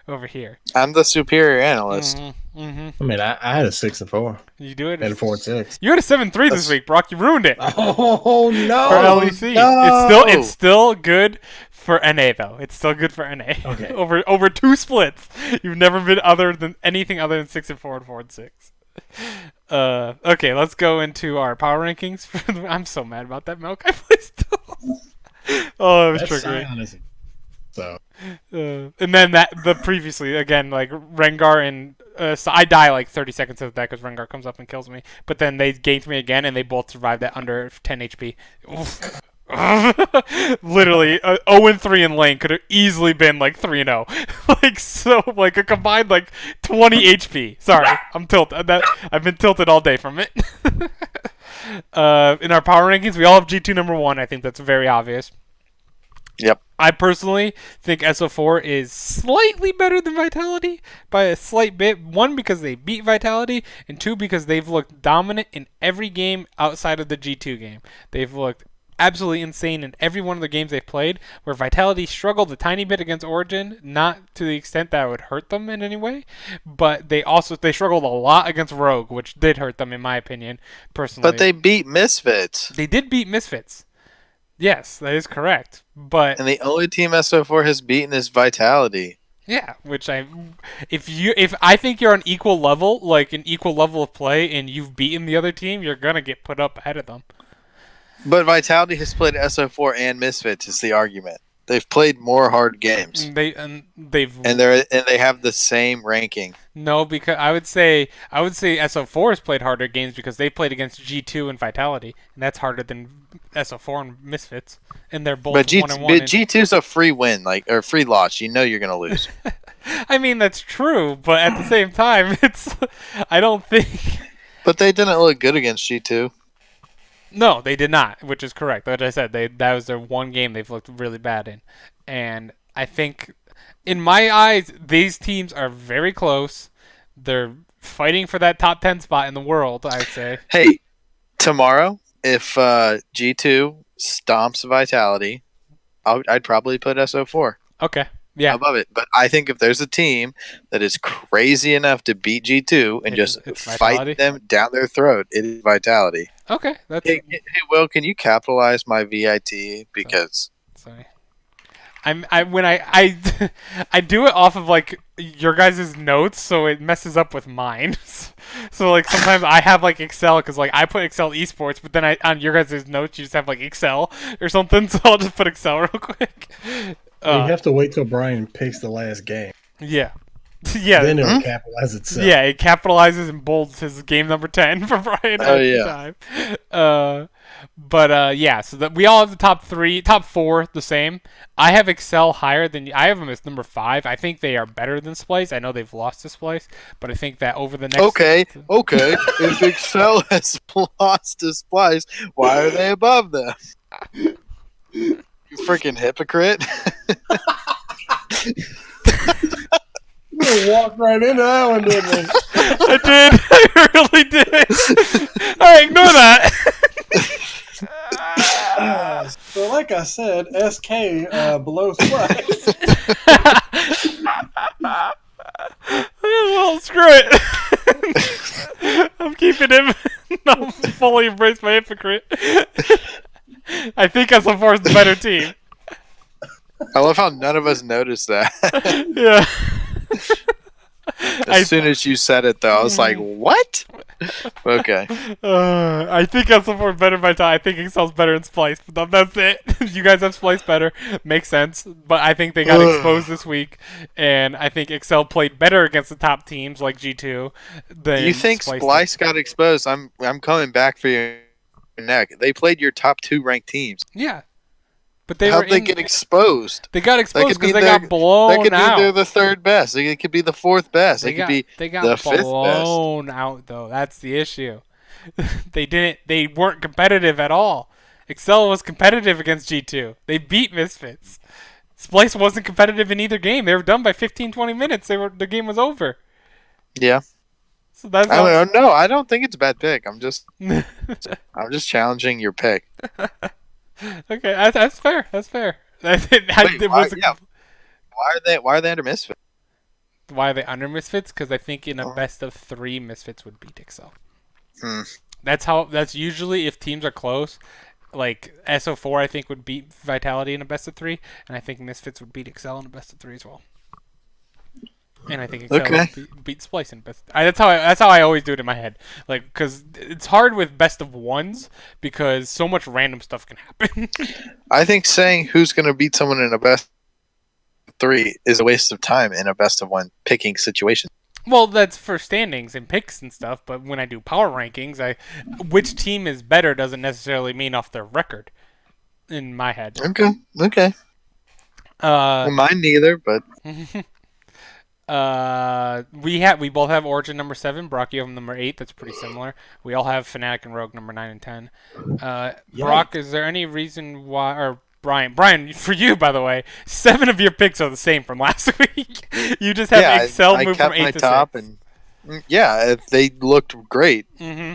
[SPEAKER 1] over here.
[SPEAKER 3] I'm the superior analyst.
[SPEAKER 2] I mean, I had a 6-4.
[SPEAKER 1] You do it.
[SPEAKER 2] And a 4-6.
[SPEAKER 1] You had a 7-3 this week, Brock. You ruined it.
[SPEAKER 2] Oh no!
[SPEAKER 1] For LEC,
[SPEAKER 3] no!
[SPEAKER 1] It's still good for NA though. It's still good for NA.
[SPEAKER 2] Okay.
[SPEAKER 1] over 2 splits, you've never been anything other than 6-4 and 4-6. Okay, let's go into our power rankings. I'm so mad about that milk. I play still. Oh, it was triggering.
[SPEAKER 2] So.
[SPEAKER 1] And then the previously again like Rengar and so I die like 30 seconds of that because Rengar comes up and kills me. But then they ganked me again and they both survived at under 10 HP. Literally 0-3 in lane could have easily been like 3-0. Like so like a combined like 20 HP. Sorry, I'm tilted. I've been tilted all day from it. In our power rankings, we all have G2 number 1. I think that's very obvious.
[SPEAKER 3] Yep.
[SPEAKER 1] I personally think SO4 is slightly better than Vitality by a slight bit. 1, because they beat Vitality, and 2, because they've looked dominant in every game outside of the G2 game. They've looked absolutely insane in every one of the games they've played, where Vitality struggled a tiny bit against Origin, not to the extent that it would hurt them in any way, but they struggled a lot against Rogue, which did hurt them in my opinion, personally.
[SPEAKER 3] But they beat Misfits.
[SPEAKER 1] They did beat Misfits. Yes, that is correct. But
[SPEAKER 3] And the only team SO4 has beaten is Vitality.
[SPEAKER 1] yeah, if I think you're on equal level, like an equal level of play, and you've beaten the other team, you're gonna get put up ahead of them.
[SPEAKER 3] But Vitality has played SO4 and Misfits is the argument. They've played more hard games.
[SPEAKER 1] They
[SPEAKER 3] they have the same ranking.
[SPEAKER 1] No, because I would say SO4 has played harder games because they played against G2 and Vitality, and that's harder than SO4 and Misfits, and they're both
[SPEAKER 3] But
[SPEAKER 1] one and one.
[SPEAKER 3] G2's a free win, or free loss. You know you're gonna lose.
[SPEAKER 1] I mean that's true, but at the same time, I don't think.
[SPEAKER 3] But they didn't look good against G2.
[SPEAKER 1] No, they did not, which is correct. Like I said, that was their one game they've looked really bad in. And I think, in my eyes, these teams are very close. They're fighting for that top 10 spot in the world, I would say.
[SPEAKER 3] Hey, tomorrow, if G2 stomps Vitality, I'd probably put SO4
[SPEAKER 1] Okay. Yeah.
[SPEAKER 3] above it. But I think if there's a team that is crazy enough to beat G2 and
[SPEAKER 1] It's
[SPEAKER 3] just
[SPEAKER 1] Vitality?
[SPEAKER 3] fight them down their throat, it is Vitality.
[SPEAKER 1] Okay. That's
[SPEAKER 3] Hey, Will, can you capitalize my VIT? Because
[SPEAKER 1] sorry. I do it off of like your guys' notes, so it messes up with mine. So like sometimes I have like Excel because like I put Excel Esports, but then on your guys' notes you just have like Excel or something. So I'll just put Excel real quick.
[SPEAKER 2] You have to wait till Bryan picks the last game.
[SPEAKER 1] Yeah. Yeah.
[SPEAKER 2] Then it'll capitalize itself.
[SPEAKER 1] Yeah, it capitalizes and bolds his game number 10 for Bryan every time. Yeah, so that we all have the top four the same. I have Excel higher than I have them as number 5. I think they are better than Splice. I know they've lost to Splice, but I think that over the next
[SPEAKER 3] okay. If Excel has lost to Splice, why are they above them? You freaking hypocrite!
[SPEAKER 2] You walked right into that one, didn't you?
[SPEAKER 1] I did. I really did. All right, ignore that.
[SPEAKER 2] So like I said, SK below Splice.
[SPEAKER 1] Well, screw it. I'm keeping him. I'm fully embraced my hypocrite. I think SO4 is the better team.
[SPEAKER 3] I love how none of us noticed that.
[SPEAKER 1] Yeah.
[SPEAKER 3] As soon as you said it, though, I was like, "What?" Okay.
[SPEAKER 1] I think SO4 is better by time. I think Excel's better in Splice, but that's it. You guys have Splice better. Makes sense. But I think they got exposed this week, and I think Excel played better against the top teams like G2 than
[SPEAKER 3] You think Splice got exposed? I'm coming back for your neck. They played your top 2 ranked teams.
[SPEAKER 1] Yeah. But
[SPEAKER 3] How'd they get exposed?
[SPEAKER 1] They got exposed because they
[SPEAKER 3] their-
[SPEAKER 1] got blown
[SPEAKER 3] That could
[SPEAKER 1] out.
[SPEAKER 3] be they're the 3rd best. It could be the 4th best.
[SPEAKER 1] They
[SPEAKER 3] It could be
[SPEAKER 1] they got
[SPEAKER 3] the 5th
[SPEAKER 1] blown out though. That's the issue. They weren't competitive at all. Excel was competitive against G2. They beat Misfits. Splice wasn't competitive in either game. They were done by 15-20 minutes. The game was over.
[SPEAKER 3] best. Yeah.
[SPEAKER 1] So that's
[SPEAKER 3] I don't know. I don't think it's a bad pick. I'm just challenging your pick.
[SPEAKER 1] Okay, that's fair. That's fair.
[SPEAKER 3] Why are they under Misfits?
[SPEAKER 1] Why are they under Misfits? Because I think in a best of 3, Misfits would beat Excel. That's usually if teams are close. Like SO4, I think would beat Vitality in a best of 3, and I think Misfits would beat Excel in a best of 3 as well. And I think Excel would beat Splice in best. That's how I always do it in my head. Like because it's hard with best of 1s because so much random stuff can happen.
[SPEAKER 3] I think saying who's going to beat someone in a best of 3 is a waste of time in a best of 1 picking situation.
[SPEAKER 1] Well, that's for standings and picks and stuff, but when I do power rankings, which team is better doesn't necessarily mean off their record. In my head.
[SPEAKER 3] Okay. Well, mine neither, but
[SPEAKER 1] we both have Origin number 7, Brock, you have number 8. That's pretty similar. We all have Fnatic and Rogue number 9 and 10. Brock, is there any reason why, or Bryan, for you, by the way, 7 of your picks are the same from last week. You just have Excel move from 8 to 6.
[SPEAKER 3] And yeah, they looked great.
[SPEAKER 1] Mm-hmm.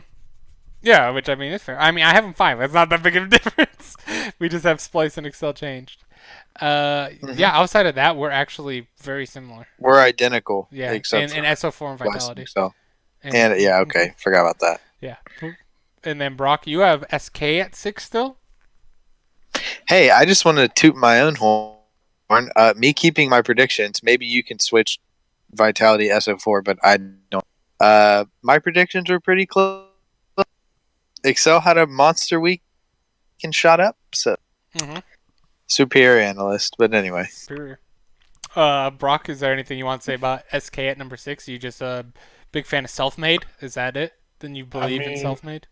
[SPEAKER 1] Yeah, which I mean is fair. I mean I have them 5. That's not that big of a difference. We just have Splice and Excel changed. Yeah. Outside of that, we're actually very similar.
[SPEAKER 3] We're identical,
[SPEAKER 1] Yeah,
[SPEAKER 3] except
[SPEAKER 1] and
[SPEAKER 3] for
[SPEAKER 1] SO4 and Vitality.
[SPEAKER 3] So, and yeah, okay, forgot about that.
[SPEAKER 1] Yeah. And then Brock, you have SK at 6 still.
[SPEAKER 3] Hey, I just wanted to toot my own horn. Me keeping my predictions. Maybe you can switch Vitality SO4, but I don't. My predictions were pretty close. Excel had a monster week and shot up. So superior analyst, but anyway.
[SPEAKER 1] Superior. Brock, is there anything you want to say about SK at number 6? You just a big fan of Self-Made? Is that it? Then you believe in Self-Made?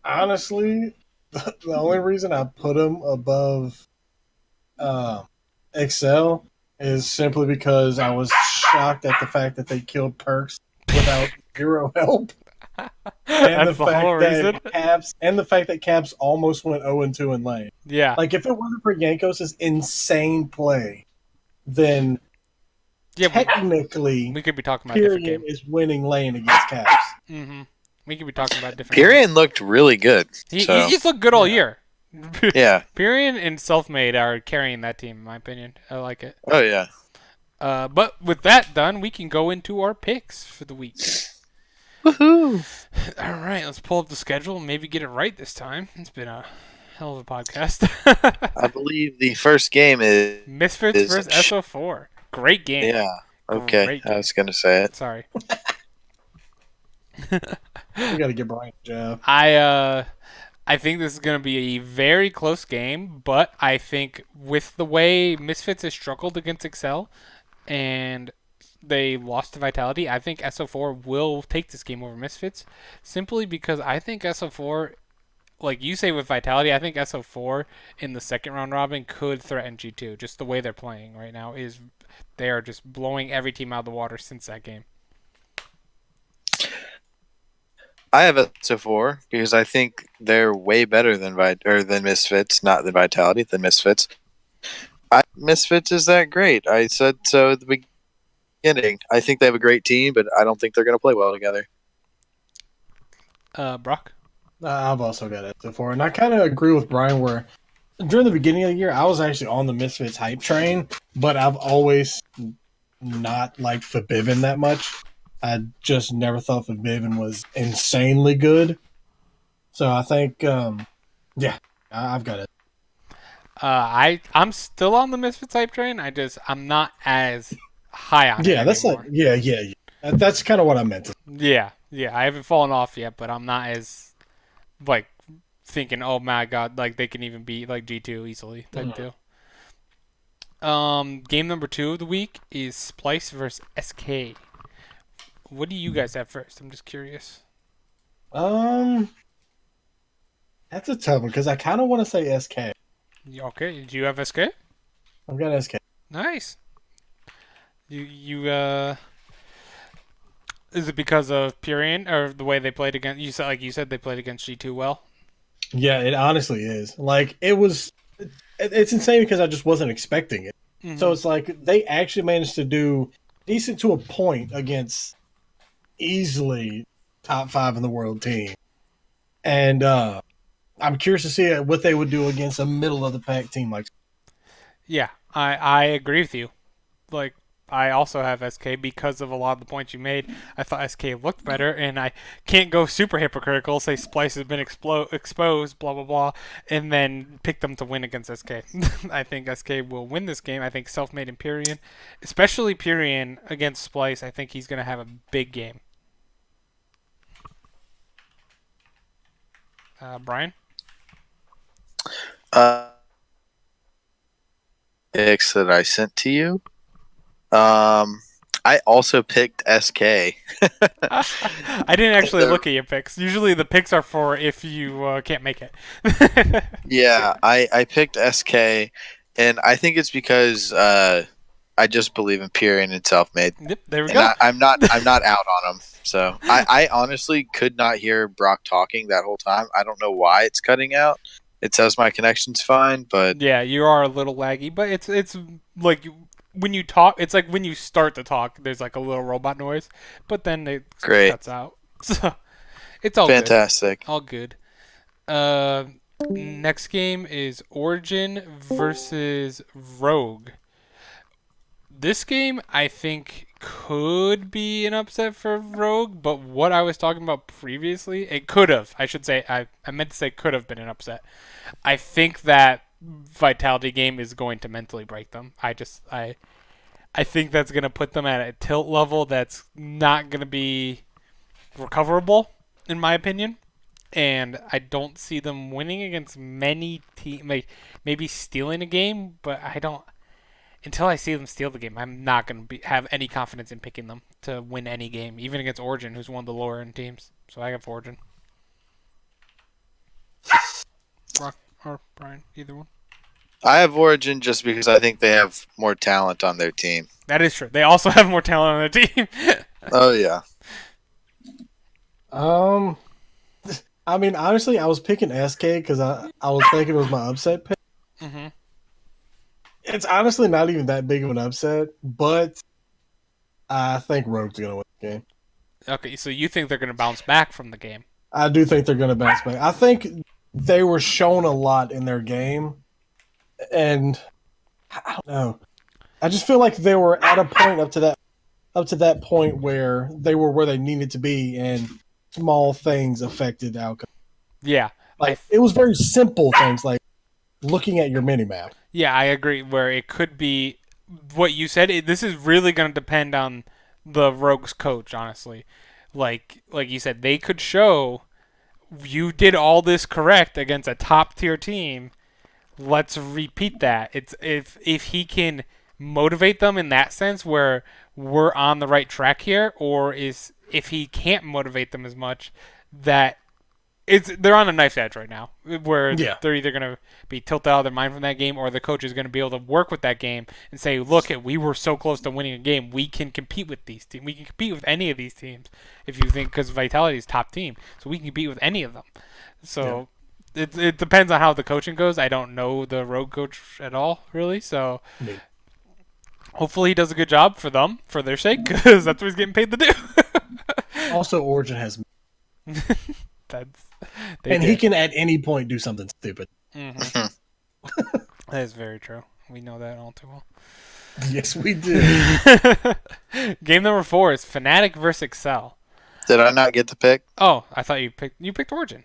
[SPEAKER 2] Honestly, the only reason I put him above Excel is simply because I was shocked at the fact that they killed Perks without zero help. And
[SPEAKER 1] That's the whole reason.
[SPEAKER 2] The fact that Caps almost went 0-2 in lane.
[SPEAKER 1] Yeah.
[SPEAKER 2] Like, if it wasn't for Yankos' insane play, then technically
[SPEAKER 1] we could be talking about a different game.
[SPEAKER 2] is winning lane against Caps.
[SPEAKER 1] Mm-hmm. We could be talking about different
[SPEAKER 3] Pyrian looked really good.
[SPEAKER 1] He's looked good all year.
[SPEAKER 3] Yeah.
[SPEAKER 1] Pyrian and Self-Made are carrying that team, in my opinion. I like it.
[SPEAKER 3] Oh, yeah.
[SPEAKER 1] But with that done, we can go into our picks for the week.
[SPEAKER 3] Woohoo!
[SPEAKER 1] All right, let's pull up the schedule and maybe get it right this time. It's been a hell of a podcast.
[SPEAKER 3] I believe the first game is
[SPEAKER 1] Misfits versus SO4. Great game.
[SPEAKER 3] Yeah. Okay. I was going to say it.
[SPEAKER 1] Sorry.
[SPEAKER 2] We got to get Bryan a job.
[SPEAKER 1] I think this is going to be a very close game, but I think with the way Misfits has struggled against Excel and they lost to Vitality, I think SO4 will take this game over Misfits simply because I think SO4, like you say with Vitality, I think SO4 in the second round robin could threaten G2. Just the way they're playing right now is they are just blowing every team out of the water since that game.
[SPEAKER 3] I have SO4 because I think they're way better than Misfits, not than Vitality, than Misfits. Misfits is that great. I said so at the beginning. I think they have a great team, but I don't think they're going to play well together.
[SPEAKER 1] Brock?
[SPEAKER 2] I've also got SO4, and I kind of agree with Bryan where during the beginning of the year, I was actually on the Misfits hype train, but I've always not liked Forbidden that much. I just never thought Forbidden was insanely good. So I think, I've got it.
[SPEAKER 1] I'm still on the Misfits hype train. I'm not as high on it anymore.
[SPEAKER 2] That's kind of what I meant.
[SPEAKER 1] Yeah. I haven't fallen off yet, but I'm not as like thinking, oh my god, like they can even beat like G2 easily type deal. Game number 2 of the week is Splice versus SK. What do you guys have first? I'm just curious.
[SPEAKER 2] That's a tough one because I kind of want to say SK.
[SPEAKER 1] Okay, do you have SK?
[SPEAKER 2] I've got SK.
[SPEAKER 1] Nice. You is it because of Pyrian or the way they played against you said they played against G2 well?
[SPEAKER 2] Yeah, it honestly is. Like it's insane because I just wasn't expecting it. Mm-hmm. So it's like they actually managed to do decent to a point against easily top 5 in the world team. And I'm curious to see what they would do against a middle of the pack team like.
[SPEAKER 1] Yeah, I agree with you. Like I also have SK because of a lot of the points you made. I thought SK looked better, and I can't go super hypocritical, say Splice has been exposed, blah, blah, blah, and then pick them to win against SK. I think SK will win this game. I think Self-Made and Pyrian, especially Pyrian against Splice, I think he's going to have a big game. Bryan?
[SPEAKER 3] Picks that I sent to you. I also picked SK.
[SPEAKER 1] I didn't actually look at your picks. Usually the picks are for if you can't make it.
[SPEAKER 3] Yeah, I picked SK, and I think it's because I just believe in Pyrian and Self-Made.
[SPEAKER 1] Yep, there we go.
[SPEAKER 3] I'm not out on them. So I honestly could not hear Brock talking that whole time. I don't know why it's cutting out. It says my connection's fine, but
[SPEAKER 1] yeah, you are a little laggy. But it's like when you talk, it's like when you start to talk, there's like a little robot noise, but then it cuts out. So It's all
[SPEAKER 3] Fantastic.
[SPEAKER 1] good. All good. Next game is Origin versus Rogue. This game, I think, could be an upset for Rogue, but what I was talking about previously, it could have. I should say, I meant to say could have been an upset. I think that Vitality game is going to mentally break them. I think that's going to put them at a tilt level that's not going to be recoverable, in my opinion. And I don't see them winning against many teams. Like, maybe stealing a game, but I don't. Until I see them steal the game, I'm not going to have any confidence in picking them to win any game, even against Origin, who's one of the lower end teams. So I got for Origin. Rock or Bryan, either one.
[SPEAKER 3] I have Origin just because I think they have more talent on their team.
[SPEAKER 1] That is true. They also have more talent on their team.
[SPEAKER 3] Oh, yeah.
[SPEAKER 2] I mean, honestly, I was picking SK because I was thinking it was my upset pick.
[SPEAKER 1] Mm-hmm.
[SPEAKER 2] It's honestly not even that big of an upset, but I think Rogue's going to win the game.
[SPEAKER 1] Okay, so you think they're going to bounce back from the game?
[SPEAKER 2] I do think they're going to bounce back. I think they were shown a lot in their game, and I don't know. I just feel like they were at a point up to that point where they were where they needed to be, and small things affected the outcome.
[SPEAKER 1] Yeah.
[SPEAKER 2] Like it was very simple things, like looking at your mini map.
[SPEAKER 1] Yeah, I agree. Where it could be what you said. This is really going to depend on the Rogues coach, honestly. Like you said, they could show you did all this correct against a top tier team. Let's repeat that. It's if he can motivate them in that sense, where we're on the right track here, or if he can't motivate them as much, that they're on a knife's edge right now, where they're either going to be tilted out of their mind from that game, or the coach is going to be able to work with that game and say, look, we were so close to winning a game. We can compete with these teams. We can compete with any of these teams, if you think, because Vitality is top team. So we can compete with any of them. So it depends on how the coaching goes. I don't know the Rogue coach at all, really. So hopefully he does a good job for them, for their sake, because that's what he's getting paid to do.
[SPEAKER 2] Also, Origin has...
[SPEAKER 1] He
[SPEAKER 2] can at any point do something stupid.
[SPEAKER 1] Mm-hmm. That is very true. We know that all too well.
[SPEAKER 2] Yes, we do.
[SPEAKER 1] Game number 4 is Fnatic versus Excel.
[SPEAKER 3] Did I not get the pick?
[SPEAKER 1] Oh, I thought you picked Origin.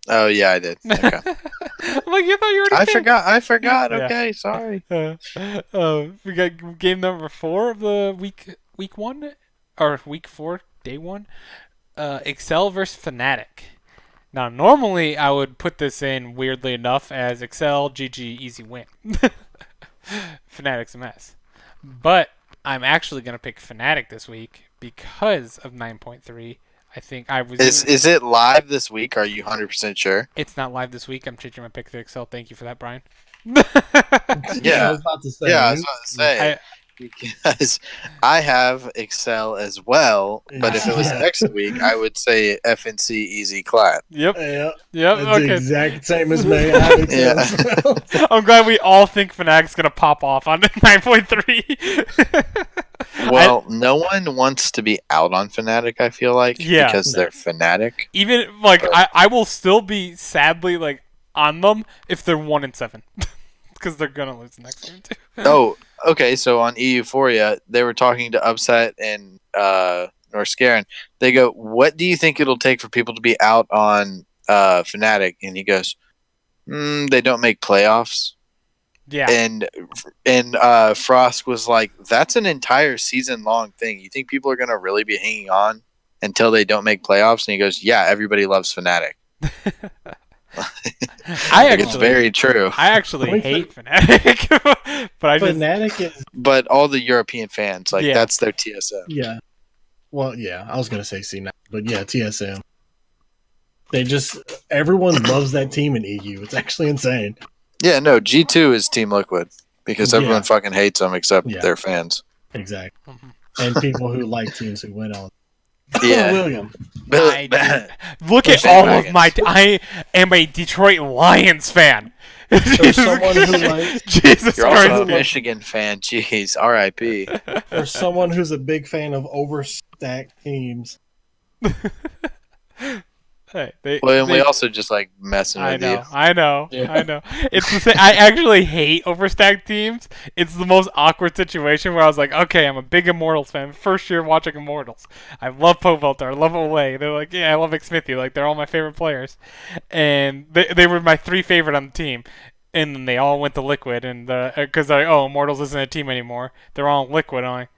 [SPEAKER 3] Oh yeah, I did. Okay.
[SPEAKER 1] I'm like, you thought you already picked.
[SPEAKER 3] I forgot. Okay, sorry.
[SPEAKER 1] We got game number 4 of the week 1 or week 4, day 1. Excel versus Fnatic. Now, normally I would put this in, weirdly enough, as Excel, GG, easy win. Fnatic's a mess. But I'm actually going to pick Fnatic this week because of 9.3. I think I was...
[SPEAKER 3] Is it live this week? Are you 100% sure?
[SPEAKER 1] It's not live this week. I'm changing my pick to Excel. Thank you for that, Bryan.
[SPEAKER 2] I was about to say.
[SPEAKER 3] Yeah, I was about to say. Because I have Excel as well, but if it was next week, I would say FNC easy clap.
[SPEAKER 1] Yep.
[SPEAKER 2] Yep.
[SPEAKER 1] That's
[SPEAKER 2] okay. The exact same as me. I have Excel as well.
[SPEAKER 1] I'm glad we all think Fnatic's going to pop off on 9.3.
[SPEAKER 3] Well, no one wants to be out on Fnatic, I feel like, because they're Fnatic.
[SPEAKER 1] Even, I will still be sadly, on them if they're 1-7. Because they're going to lose the next game, too.
[SPEAKER 3] Oh, okay. So on Euphoria, they were talking to Upset and Norskaren. They go, what do you think it'll take for people to be out on Fnatic? And he goes, they don't make playoffs.
[SPEAKER 1] Yeah.
[SPEAKER 3] And Frost was like, that's an entire season-long thing. You think people are going to really be hanging on until they don't make playoffs? And he goes, yeah, everybody loves Fnatic. It's very true.
[SPEAKER 1] I actually hate Fnatic, but
[SPEAKER 2] Fnatic is.
[SPEAKER 3] But all the European fans, that's their TSM.
[SPEAKER 2] Yeah. Well, yeah, I was gonna say C9, but yeah, TSM. Everyone loves that team in EU. It's actually insane.
[SPEAKER 3] Yeah, no, G2 is Team Liquid because everyone fucking hates them except their fans.
[SPEAKER 2] Exactly, and people who like teams who win on.
[SPEAKER 3] Yeah,
[SPEAKER 2] William.
[SPEAKER 1] Look at all of my. I am a Detroit Lions fan.
[SPEAKER 2] There's someone who likes.
[SPEAKER 1] Jesus
[SPEAKER 3] You're
[SPEAKER 1] Christ.
[SPEAKER 3] also a Michigan fan. Jeez, R.I.P.
[SPEAKER 2] There's someone who's a big fan of overstacked teams.
[SPEAKER 1] Hey,
[SPEAKER 3] Well, and we also just like messing with you.
[SPEAKER 1] I know.
[SPEAKER 2] Yeah.
[SPEAKER 1] It's the same. I actually hate overstacked teams. It's the most awkward situation where I was like, okay, I'm a big Immortals fan. First year watching Immortals. I love Povelter. I love Olay. They're like, yeah, I love McSmithy. Like, they're all my favorite players. And they were my 3 favorite on the team. And then they all went to Liquid. And because they're like, oh, Immortals isn't a team anymore. They're all in Liquid. I'm like,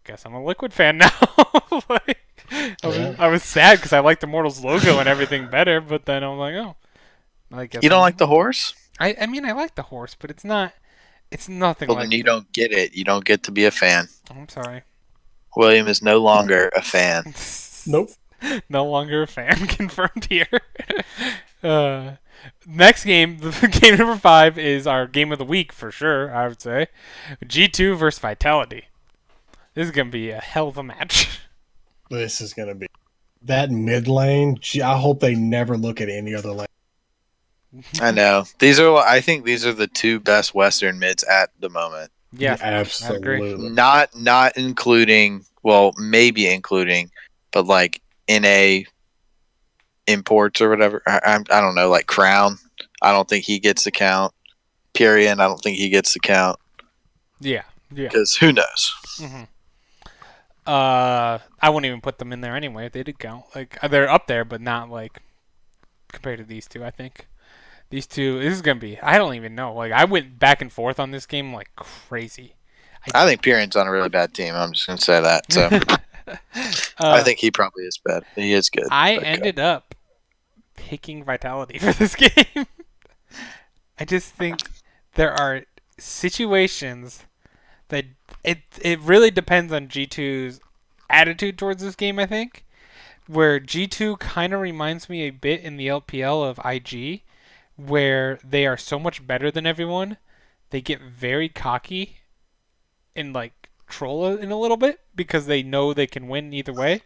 [SPEAKER 1] guess I'm a Liquid fan now. Like, I was sad because I liked Immortals logo and everything better, but then I'm like, oh, I guess
[SPEAKER 3] You don't like the horse?
[SPEAKER 1] I mean, I like the horse, but it's nothing
[SPEAKER 3] Well,
[SPEAKER 1] like.
[SPEAKER 3] then you don't get it. You don't get to be a fan.
[SPEAKER 1] I'm sorry.
[SPEAKER 3] William is no longer a fan.
[SPEAKER 2] Nope.
[SPEAKER 1] No longer a fan. Confirmed here. Next game, game number 5 is our game of the week for sure. I would say, G2 versus Vitality. This is gonna be a hell of a match.
[SPEAKER 2] This is going to be that mid lane. Gee, I hope they never look at any other lane.
[SPEAKER 3] I know. I think these are the 2 best Western mids at the moment.
[SPEAKER 1] Yeah,
[SPEAKER 2] absolutely.
[SPEAKER 3] Not including, well, maybe including, but like NA imports or whatever. I don't know, like Crown. I don't think he gets the count. Pyrian, I don't think he gets the count.
[SPEAKER 1] Yeah.
[SPEAKER 3] Because who knows?
[SPEAKER 1] Mm-hmm. I wouldn't even put them in there anyway if they did count. Like, they're up there, but not like compared to these 2. I think these 2. This is gonna be. I don't even know. Like, I went back and forth on this game like crazy.
[SPEAKER 3] I think Pyrian's on a really bad team. I'm just gonna say that. So I think he probably is bad. He is good.
[SPEAKER 1] I ended up picking Vitality for this game. I just think there are situations that it really depends on G2's attitude towards this game, I think. Where G2 kind of reminds me a bit in the LPL of IG, where they are so much better than everyone, they get very cocky and like troll in a little bit because they know they can win either way.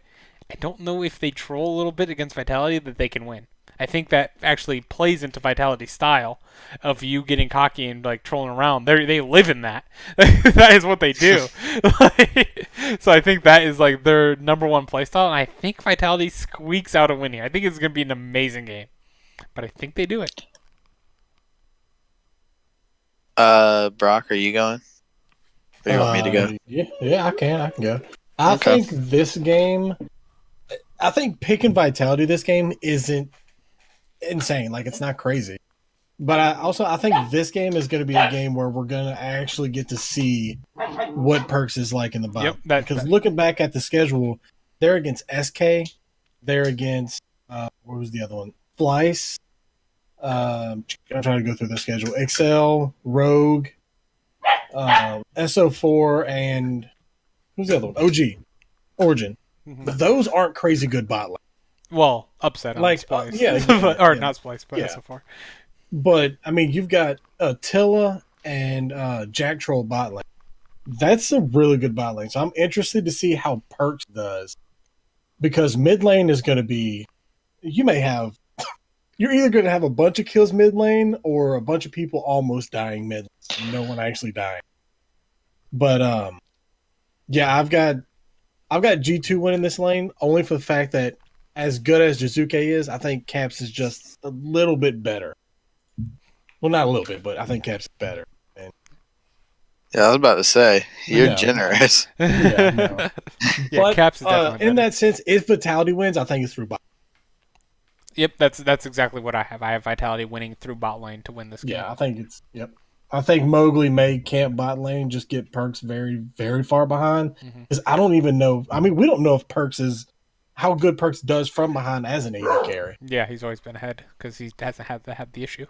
[SPEAKER 1] I don't know if they troll a little bit against Vitality that they can win. I think that actually plays into Vitality's style of you getting cocky and like trolling around. They live in that. That is what they do. So I think that is like their number one play style, and I think Vitality squeaks out a win here. I think it's going to be an amazing game, but I think they do it.
[SPEAKER 3] Brock, are you going? Or you want me to go?
[SPEAKER 2] Yeah, I can go. I think this game. I think picking Vitality this game isn't insane. Like, it's not crazy. But I think this game is going to be a game where we're going to actually get to see what Perks is like in the bottom. Because looking back at the schedule, they're against SK. They're against, what was the other one? Splice. I'm trying to go through the schedule. Excel, Rogue, SO4, and who's the other one? OG, Origin. Mm-hmm. But those aren't crazy good bot lanes.
[SPEAKER 1] Well, upset on
[SPEAKER 2] like
[SPEAKER 1] Splice. Not Splice, but SO4.
[SPEAKER 2] But, I mean, you've got Attila and Jack Troll bot lane. That's a really good bot lane. So I'm interested to see how Perks does. Because mid lane is going to be... You're either going to have a bunch of kills mid lane or a bunch of people almost dying mid lane. No one actually dying. But, yeah, I've got G2 winning this lane only for the fact that as good as Jizuke is, I think Caps is just a little bit better. Well, not a little bit, but I think Caps is better. And
[SPEAKER 3] yeah, I was about to say, you're generous.
[SPEAKER 2] Yeah, but,
[SPEAKER 1] Caps is definitely
[SPEAKER 2] in that sense, if Vitality wins, I think it's through bot.
[SPEAKER 1] Yep, that's exactly what I have. I have Vitality winning through bot lane to win this game.
[SPEAKER 2] Yeah, I think it's I think Mowgli may camp bot lane, just get Perks very, very far behind. Because I don't even know. I mean, we don't know if how good Perks does from behind as an AD carry.
[SPEAKER 1] Yeah, he's always been ahead because he hasn't had the issue.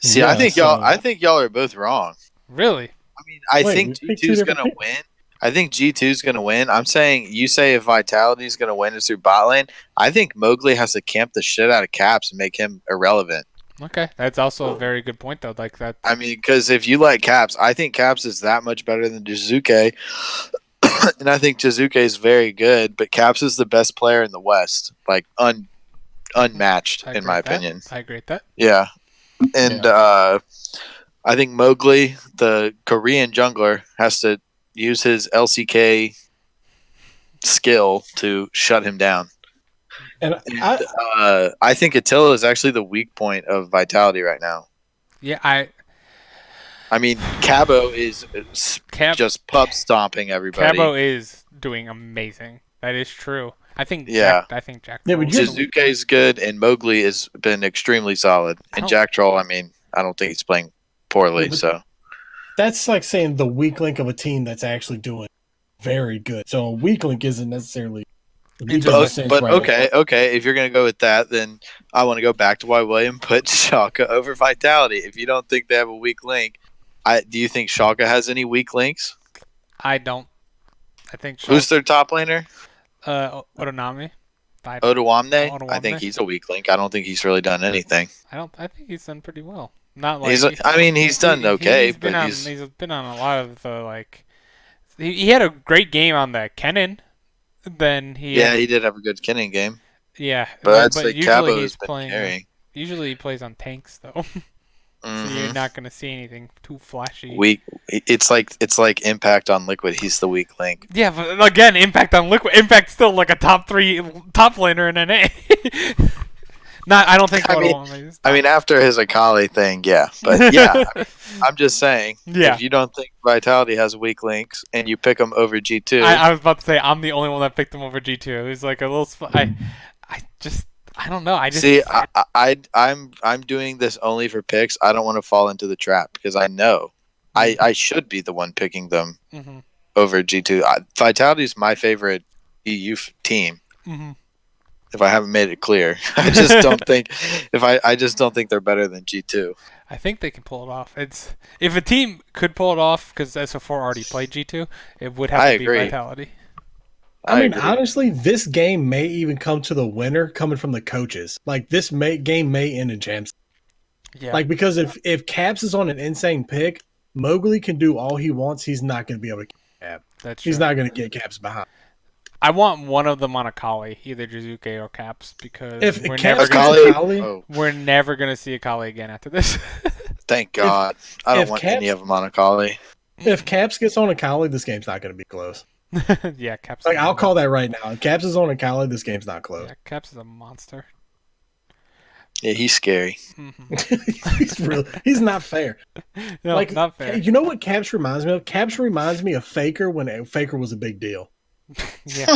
[SPEAKER 3] See, I think y'all are both wrong.
[SPEAKER 1] Really?
[SPEAKER 3] I mean, I think G2's going to win. I think G2's going to win. I'm saying you say if Vitality's going to win is through bot lane. I think Mowgli has to camp the shit out of Caps and make him irrelevant.
[SPEAKER 1] Okay, that's also a very good point though. Like that.
[SPEAKER 3] I mean, because if you like Caps, I think Caps is that much better than Jizuke. And I think Jizuke is very good, but Caps is the best player in the West, like unmatched in my opinion.
[SPEAKER 1] I agree with that.
[SPEAKER 3] Yeah. And I think Mowgli, the Korean jungler, has to use his LCK skill to shut him down.
[SPEAKER 2] And
[SPEAKER 3] I think Attila is actually the weak point of Vitality right now.
[SPEAKER 1] Yeah,
[SPEAKER 3] I mean, Cabo is just pup stomping everybody.
[SPEAKER 1] Cabo is doing amazing. That is true. I think
[SPEAKER 3] Yeah.
[SPEAKER 1] Jack.
[SPEAKER 2] Yeah, but
[SPEAKER 3] Jizuke is good, and Mowgli has been extremely solid. And Jack Troll, I mean, I don't think he's playing poorly.
[SPEAKER 2] Yeah,
[SPEAKER 3] so
[SPEAKER 2] that's like saying the weak link of a team that's actually doing very good. So a weak link isn't necessarily.
[SPEAKER 3] But okay. If you're gonna go with that, then I want to go back to why William put Schalke over Vitality. If you don't think they have a weak link, do you think Schalke has any weak links?
[SPEAKER 1] I don't. I think
[SPEAKER 3] Who's their top laner?
[SPEAKER 1] Otonami.
[SPEAKER 3] Oduwamne? I think he's a weak link. I don't think he's really done anything.
[SPEAKER 1] I think he's done pretty well. Not like
[SPEAKER 3] he's done okay,
[SPEAKER 1] he's been on a lot of the like. He had a great game on the Kennen. Then he
[SPEAKER 3] did have a good Kennen game.
[SPEAKER 1] Yeah,
[SPEAKER 3] but
[SPEAKER 1] usually
[SPEAKER 3] Cabo
[SPEAKER 1] he's
[SPEAKER 3] been
[SPEAKER 1] playing.
[SPEAKER 3] carrying.
[SPEAKER 1] Usually he plays on tanks though. So you're not going to see anything too flashy.
[SPEAKER 3] It's like Impact on Liquid. He's the weak link.
[SPEAKER 1] Yeah, but again, Impact on Liquid. Impact's still like a top laner in NA. I don't think.
[SPEAKER 3] I mean, after his Akali thing, yeah, but yeah, I'm just saying.
[SPEAKER 1] Yeah.
[SPEAKER 3] If you don't think Vitality has weak links and you pick them over G2,
[SPEAKER 1] I was about to say I'm the only one that picked him over G2. It was like a little. I don't know. I just
[SPEAKER 3] see. I'm doing this only for picks. I don't want to fall into the trap because I know I should be the one picking them over G2. Vitality is my favorite EU team. If I haven't made it clear, I just don't think I just don't think they're better than G2.
[SPEAKER 1] I think they can pull it off. If a team could pull it off because SO4 already played G2, it would have to be Vitality.
[SPEAKER 2] I mean, honestly, this game may even come to the winner coming from the coaches. Like, this game may end in champs.
[SPEAKER 1] Yeah.
[SPEAKER 2] Like, because if Caps is on an insane pick, Mowgli can do all he wants. He's not going to be able to get Cap.
[SPEAKER 1] That's true.
[SPEAKER 2] He's not going to get Caps behind.
[SPEAKER 1] I want one of them on Akali, either Jizuke or Caps, because we're never going to see Akali again after this.
[SPEAKER 3] Thank God. I don't want any of them on Akali.
[SPEAKER 2] If Caps gets on Akali, this game's not going to be close.
[SPEAKER 1] Yeah, Caps.
[SPEAKER 2] Like, I'll call that right now. If Caps is on Akali, this game's not close.
[SPEAKER 1] Yeah, Caps is a monster.
[SPEAKER 3] Yeah, he's scary.
[SPEAKER 2] He's not fair.
[SPEAKER 1] No, like, not fair.
[SPEAKER 2] You know what Caps reminds me of? Caps reminds me of Faker when Faker was a big deal.
[SPEAKER 1] Yeah.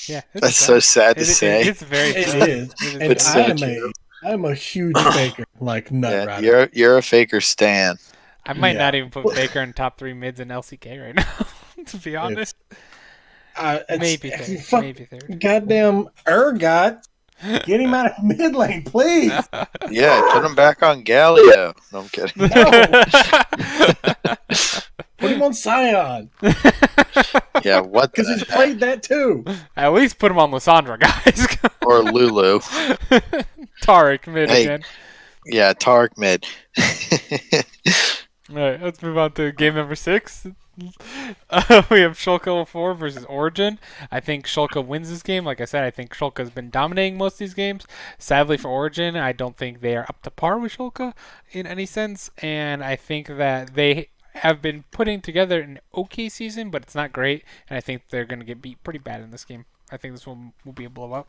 [SPEAKER 1] Yeah.
[SPEAKER 3] That's so sad to say.
[SPEAKER 1] It's very
[SPEAKER 2] sad. It is. And I'm a huge Faker, like nut rider.
[SPEAKER 3] You're a Faker stan.
[SPEAKER 1] I might not even put Faker in top 3 mids in LCK right now. To be honest, maybe third.
[SPEAKER 2] Goddamn Urgot, get him out of mid lane, please.
[SPEAKER 3] Yeah, put him back on Galio. No, I'm kidding.
[SPEAKER 2] No. Put him on Scion.
[SPEAKER 3] Yeah, what?
[SPEAKER 2] Because he's played that too.
[SPEAKER 1] At least put him on Lissandra, guys.
[SPEAKER 3] Or Lulu.
[SPEAKER 1] Taric mid again.
[SPEAKER 3] Yeah, Taric mid.
[SPEAKER 1] All right, let's move on to game number 6. We have Schalke 04 versus Origin. I think Schalke wins this game. Like I said, I think Schalke has been dominating most of these games. Sadly for Origin, I don't think they are up to par with Schalke in any sense. And I think that they have been putting together an okay season, but it's not great. And I think they're going to get beat pretty bad in this game. I think this one will be a blowout.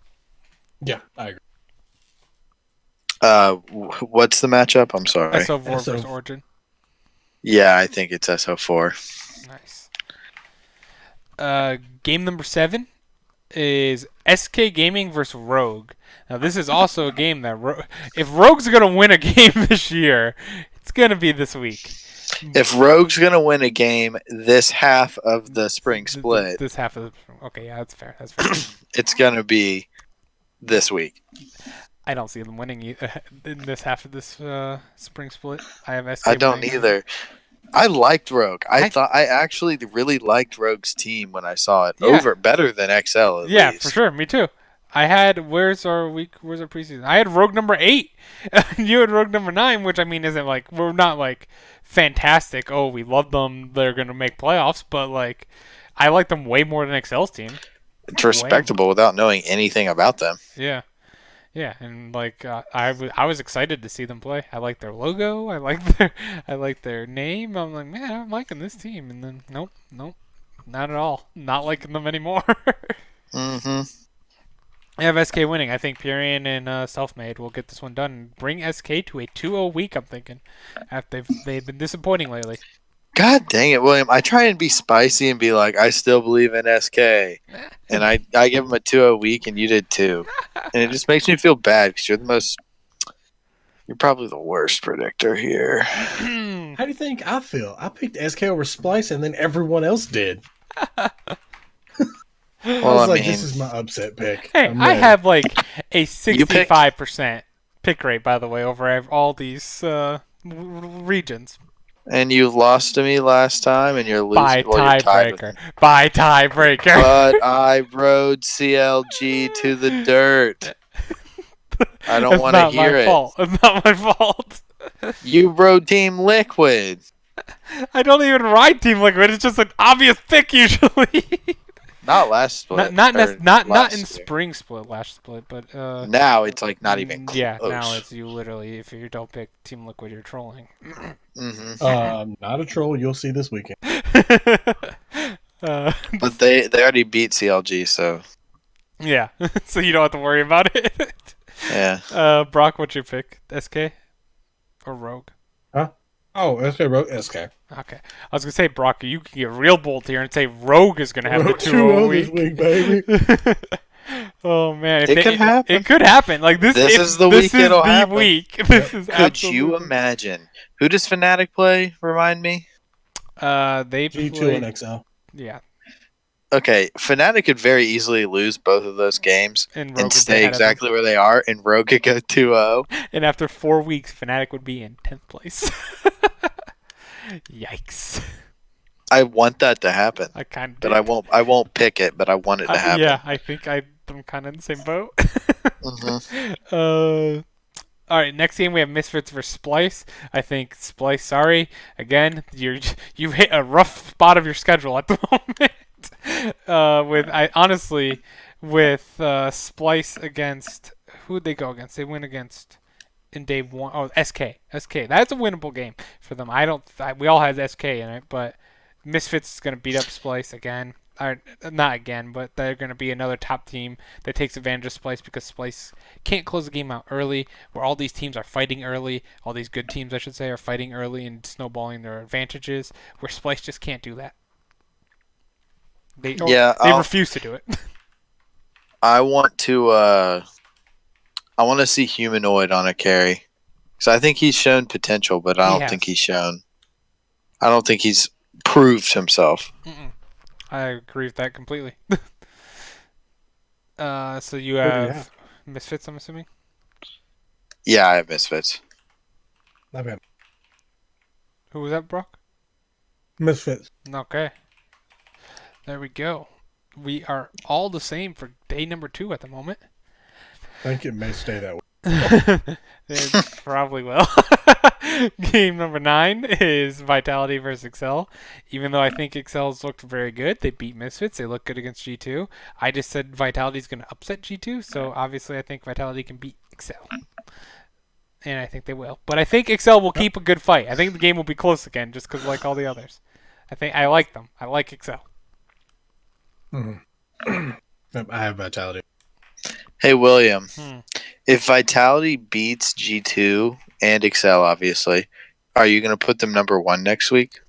[SPEAKER 2] Yeah, I agree.
[SPEAKER 3] What's the matchup? I'm sorry.
[SPEAKER 1] SO4 versus Origin.
[SPEAKER 3] Yeah, I think it's SO4.
[SPEAKER 1] Nice. Game number 7 is SK Gaming versus Rogue. Now, this is also a game that if Rogue's going to win a game this year, it's going to be this week.
[SPEAKER 3] If Rogue's going to win a game this half of the spring split.
[SPEAKER 1] This half of the... Okay, yeah, that's fair. That's fair.
[SPEAKER 3] It's going to be this week.
[SPEAKER 1] I don't see them winning in this half of this spring split. I have SK.
[SPEAKER 3] I don't either. I liked Rogue. I actually really liked Rogue's team when I saw it. Better than XL at least.
[SPEAKER 1] For sure. Me too. I had where's our preseason? I had Rogue number 8. You had Rogue number 9, which I mean isn't like we're not like fantastic. Oh, we love them. They're gonna make playoffs, but like I like them way more than XL's team.
[SPEAKER 3] It's respectable without knowing anything about them.
[SPEAKER 1] Yeah. Yeah, and like I was excited to see them play. I like their logo. I like their name. I'm like, man, I'm liking this team. And then nope, not at all. Not liking them anymore.
[SPEAKER 3] Mm-hmm.
[SPEAKER 1] I have SK winning. I think Purian and Selfmade will get this one done and bring SK to a 2-0 week, I'm thinking. After they've been disappointing lately.
[SPEAKER 3] God dang it, William. I try and be spicy and be like, I still believe in SK. And I give them a 2-0 week, and you did too. And it just makes me feel bad because you're probably the worst predictor here.
[SPEAKER 2] How do you think I feel? I picked SK over Splice, and then everyone else did.
[SPEAKER 3] Well,
[SPEAKER 2] I was this is my upset pick.
[SPEAKER 1] Hey, I have like a 65% pick rate, by the way, over all these regions.
[SPEAKER 3] And you lost to me last time, and you're losing.
[SPEAKER 1] By
[SPEAKER 3] Well,
[SPEAKER 1] tiebreaker. By tiebreaker.
[SPEAKER 3] But I rode CLG to the dirt. I don't want to hear it.
[SPEAKER 1] It's not my fault.
[SPEAKER 3] You rode Team Liquid.
[SPEAKER 1] I don't even ride Team Liquid. It's just an obvious pick usually.
[SPEAKER 3] Not last split.
[SPEAKER 1] Not in spring split, last split, but
[SPEAKER 3] now it's like not even close.
[SPEAKER 1] Yeah, now it's you literally. If you don't pick Team Liquid, you're trolling.
[SPEAKER 2] Not a troll. You'll see this weekend.
[SPEAKER 3] But they already beat CLG, so
[SPEAKER 1] yeah. So you don't have to worry about it.
[SPEAKER 3] yeah.
[SPEAKER 1] Brock, what's your pick? SK or Rogue?
[SPEAKER 2] Huh? Oh, SK Rogue. SK.
[SPEAKER 1] Okay. I was gonna say, Brock, you can get real bold here and say Rogue is gonna have the
[SPEAKER 2] 2-0
[SPEAKER 1] week.
[SPEAKER 2] this week, baby.
[SPEAKER 1] Oh man,
[SPEAKER 3] It could happen.
[SPEAKER 1] It could happen. Like this
[SPEAKER 3] is the week it'll happen.
[SPEAKER 1] This is
[SPEAKER 3] Could you imagine? Who does Fnatic play? Remind me.
[SPEAKER 1] They
[SPEAKER 2] G2
[SPEAKER 1] play...
[SPEAKER 2] and XL.
[SPEAKER 1] Yeah.
[SPEAKER 3] Okay, Fnatic could very easily lose both of those games and stay exactly where they are, and Rogue could go 2-0.
[SPEAKER 1] And after 4 weeks, Fnatic would be in 10th place. Yikes!
[SPEAKER 3] I want that to happen.
[SPEAKER 1] I kind of,
[SPEAKER 3] but I won't pick it. But I want it to happen.
[SPEAKER 1] Yeah, I think I'm kind of in the same boat. All right, next game we have Misfits versus Splice. I think Splice. Sorry, again, you hit a rough spot of your schedule at the moment. With Splice against who'd they go against? They win against in day one. Oh, SK. That's a winnable game for them. We all had SK in it, but Misfits is gonna beat up Splice again. Or not again, but they're going to be another top team that takes advantage of Splice because Splice can't close the game out early, where all these teams are fighting early. All these good teams, I should say, are fighting early and snowballing their advantages, where Splice just can't do that. They refuse to do it.
[SPEAKER 3] I want to see Humanoid on a carry. Because I think he's shown potential, but I don't think he's proved himself.
[SPEAKER 1] I agree with that completely. So you have Misfits, I'm assuming?
[SPEAKER 3] Yeah, I have Misfits.
[SPEAKER 2] Okay.
[SPEAKER 1] Who was that, Brock?
[SPEAKER 2] Misfits.
[SPEAKER 1] Okay. There we go. We are all the same for day number 2 at the moment.
[SPEAKER 2] I think it may stay that way.
[SPEAKER 1] It probably will. Game number 9 is Vitality versus Excel. Even though I think Excel's looked very good, they beat Misfits. They look good against G2. I just said Vitality's going to upset G2, so obviously I think Vitality can beat Excel. And I think they will. But I think Excel will keep a good fight. I think the game will be close again, just because like all the others. I like them. I like Excel.
[SPEAKER 2] Mm-hmm. I have Vitality.
[SPEAKER 3] Hey, William. If Vitality beats G2 and Excel, obviously, are you going to put them number 1 next week?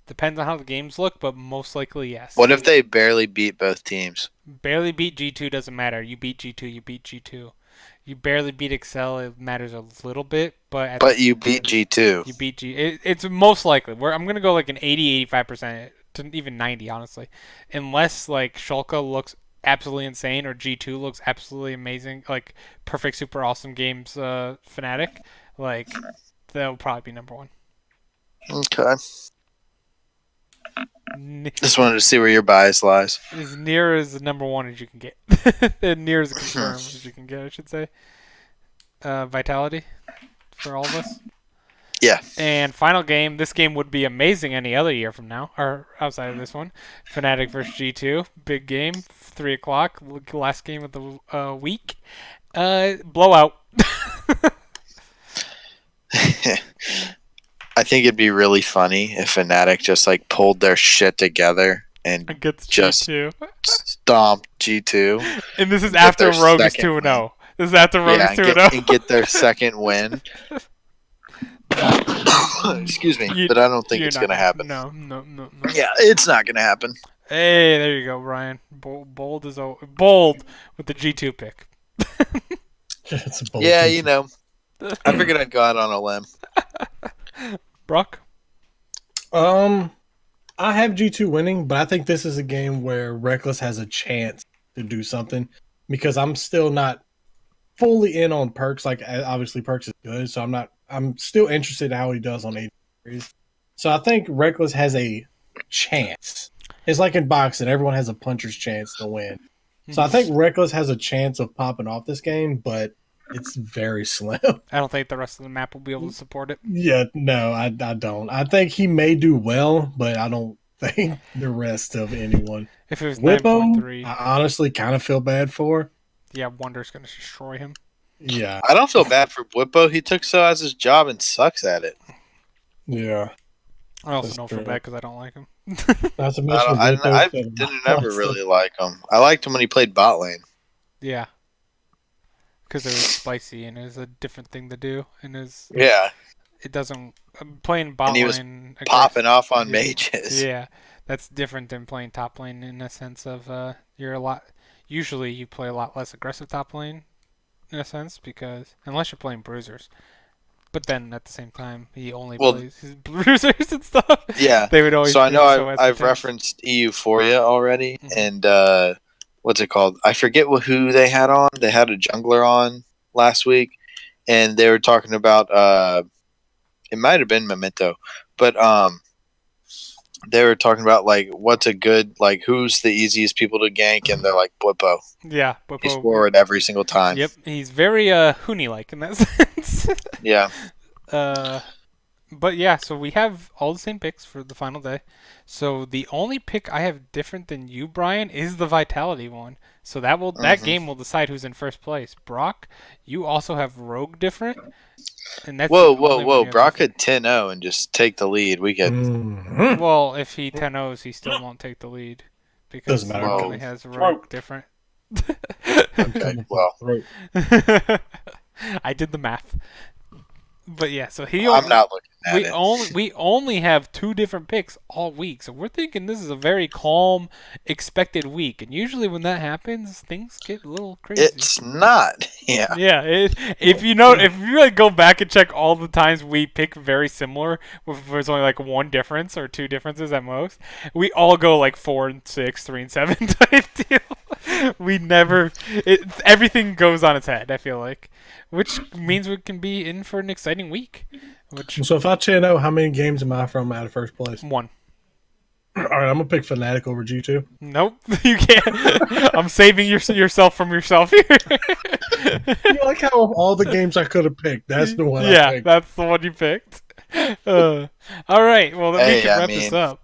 [SPEAKER 1] Depends on how the games look, but most likely yes.
[SPEAKER 3] What if they barely beat both teams?
[SPEAKER 1] Barely beat G2 doesn't matter. You beat G2, you beat G2. You barely beat Excel, it matters a little bit, but
[SPEAKER 3] you beat G2.
[SPEAKER 1] You beat G. It's most likely. I'm going to go like an 80-85%, to even 90, honestly. Unless like Shulka looks absolutely insane or G2 looks absolutely amazing, like perfect super awesome games Fnatic, like that'll probably be number 1.
[SPEAKER 3] Okay. Just wanted to see where your bias lies.
[SPEAKER 1] As near as the number 1 as you can get. As near as confirmed as you can get, I should say. Vitality for all of us.
[SPEAKER 3] Yeah.
[SPEAKER 1] And final game. This game would be amazing any other year from now, or outside of this one. Fnatic versus G2. Big game. 3 o'clock. Last game of the week. Blowout.
[SPEAKER 3] I think it'd be really funny if Fnatic just like pulled their shit together and
[SPEAKER 1] Against
[SPEAKER 3] just
[SPEAKER 1] G2.
[SPEAKER 3] stomp G2.
[SPEAKER 1] And this is
[SPEAKER 3] Get
[SPEAKER 1] after
[SPEAKER 3] their
[SPEAKER 1] Rogue is
[SPEAKER 3] second
[SPEAKER 1] 2-0. This is after Rogue
[SPEAKER 3] Yeah,
[SPEAKER 1] is 2-0.
[SPEAKER 3] and get their second win. Excuse me, but I don't think it's going to happen.
[SPEAKER 1] No.
[SPEAKER 3] Yeah, it's not going to happen.
[SPEAKER 1] Hey, there you go, Brian. Bold with the G2 pick.
[SPEAKER 2] It's a bold
[SPEAKER 3] Yeah,
[SPEAKER 2] pick.
[SPEAKER 3] you know, I figured I'd go out on a limb.
[SPEAKER 1] Brock?
[SPEAKER 2] I have G2 winning, but I think this is a game where Reckless has a chance to do something because I'm still not fully in on Perks. Like, obviously, Perks is good, so I'm still interested in how he does on 80 series. So I think Reckless has a chance. It's like in boxing, everyone has a puncher's chance to win. So I think Reckless has a chance of popping off this game, but it's very slim.
[SPEAKER 1] I don't think the rest of the map will be able to support it.
[SPEAKER 2] Yeah, no, I don't. I think he may do well, but I don't think the rest of anyone.
[SPEAKER 1] If it was
[SPEAKER 2] Whippo,
[SPEAKER 1] 9.3,
[SPEAKER 2] I honestly kind of feel bad for.
[SPEAKER 1] yeah, Wonder's going to destroy him.
[SPEAKER 2] Yeah,
[SPEAKER 3] I don't feel bad for Whippo. He took so as his job and sucks at it.
[SPEAKER 2] yeah.
[SPEAKER 1] I also
[SPEAKER 2] That's
[SPEAKER 1] don't feel
[SPEAKER 2] true.
[SPEAKER 1] bad because I don't like him.
[SPEAKER 2] Not to mention
[SPEAKER 3] I didn't ever really like him. I liked him when he played bot lane.
[SPEAKER 1] Yeah. Because it was spicy and it was a different thing to do. And
[SPEAKER 3] Yeah,
[SPEAKER 1] it doesn't... Playing bot
[SPEAKER 3] And he was
[SPEAKER 1] lane...
[SPEAKER 3] popping off on
[SPEAKER 1] Yeah.
[SPEAKER 3] mages.
[SPEAKER 1] Yeah, that's different than playing top lane in a sense of you're a lot. Usually, you play a lot less aggressive top lane, in a sense, because unless you're playing bruisers. But then at the same time, he only plays his bruisers and stuff.
[SPEAKER 3] Yeah.
[SPEAKER 1] They would always.
[SPEAKER 3] So I know I've
[SPEAKER 1] intense.
[SPEAKER 3] referenced Euphoria already,
[SPEAKER 1] Mhm.
[SPEAKER 3] and what's it called? I forget who they had on. They had a jungler on last week, and they were talking about it might have been Memento, but they were talking about like what's a good like who's the easiest people to gank, and they're like Blippo.
[SPEAKER 1] Yeah,
[SPEAKER 3] He's
[SPEAKER 1] Bwipo.
[SPEAKER 3] forward every single time.
[SPEAKER 1] Yep, he's very Huni-like in that sense.
[SPEAKER 3] Yeah.
[SPEAKER 1] But yeah, so we have all the same picks for the final day. So the only pick I have different than you, Brian, is the Vitality one. So that game will decide who's in first place. Brock, you also have Rogue different. And that's
[SPEAKER 3] Whoa,
[SPEAKER 1] the only one you have
[SPEAKER 3] Brock
[SPEAKER 1] different.
[SPEAKER 3] could 10-0 and just take the lead. We could.
[SPEAKER 2] Mhm.
[SPEAKER 1] Well, if he 10-0s, he still won't take the lead. Because
[SPEAKER 2] Doesn't
[SPEAKER 1] he
[SPEAKER 2] matter.
[SPEAKER 1] only has Rogue different.
[SPEAKER 3] Okay, well,
[SPEAKER 1] I did the math. But yeah, so
[SPEAKER 3] I'm not looking at it.
[SPEAKER 1] we only have two different picks all week, so we're thinking this is a very calm, expected week. And usually when that happens, things get a little crazy.
[SPEAKER 3] It's not. Yeah.
[SPEAKER 1] Yeah, if you really go back and check all the times we pick very similar, if there's only like one difference or two differences at most, we all go like 4 and 6, 3 and 7 type deal. We never, everything goes on its head. I feel like, which means we can be in for an exciting week. Which
[SPEAKER 2] So if I 10-0, how many games am I from out of first place?
[SPEAKER 1] one.
[SPEAKER 2] All right, I'm gonna pick Fnatic over G2.
[SPEAKER 1] Nope, you can't. I'm saving yourself from yourself here.
[SPEAKER 2] You like how of all the games I could have picked, that's the one I
[SPEAKER 1] Yeah,
[SPEAKER 2] picked.
[SPEAKER 1] that's the one you picked. All right, well then we
[SPEAKER 3] Hey,
[SPEAKER 1] can
[SPEAKER 3] I
[SPEAKER 1] wrap this
[SPEAKER 3] mean-
[SPEAKER 1] up.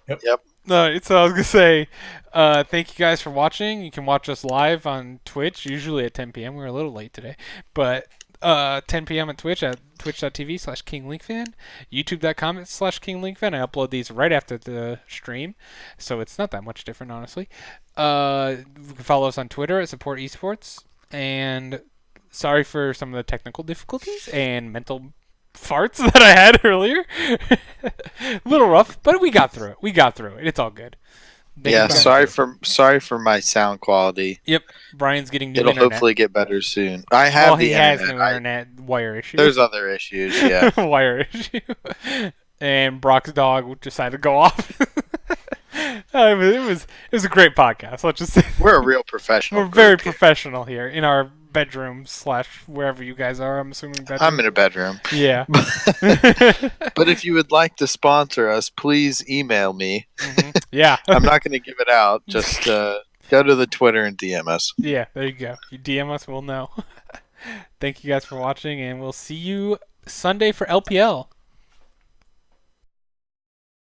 [SPEAKER 3] Yep.
[SPEAKER 1] No, so I was gonna say, thank you guys for watching. You can watch us live on Twitch, usually at 10 p.m. We were a little late today, but 10 p.m. at Twitch at twitch.tv/KingLinkFan, youtube.com/KingLinkFan. I upload these right after the stream, so it's not that much different, honestly. You can follow us on Twitter at Support Esports, and sorry for some of the technical difficulties and mental farts that I had earlier. A little rough, but we got through it. It's all good.
[SPEAKER 3] Yeah, sorry for my sound quality.
[SPEAKER 1] Yep, Brian's getting new
[SPEAKER 3] It'll
[SPEAKER 1] internet.
[SPEAKER 3] hopefully get better soon. I have
[SPEAKER 1] Well,
[SPEAKER 3] the
[SPEAKER 1] he has
[SPEAKER 3] internet.
[SPEAKER 1] new internet wire issue.
[SPEAKER 3] There's other issues, yeah.
[SPEAKER 1] wire issue. And Brock's dog decided to go off. It was a great podcast. Let's just say
[SPEAKER 3] We're a real professional.
[SPEAKER 1] we're very
[SPEAKER 3] group.
[SPEAKER 1] professional here in our bedroom / wherever you guys are. I'm assuming bedroom.
[SPEAKER 3] I'm in a bedroom.
[SPEAKER 1] Yeah.
[SPEAKER 3] But if you would like to sponsor us, please email me.
[SPEAKER 1] Yeah.
[SPEAKER 3] I'm not going to give it out. Just go to the Twitter and DM us.
[SPEAKER 1] Yeah, there you go. You DM us, we'll know. Thank you guys for watching, and we'll see you Sunday for LPL.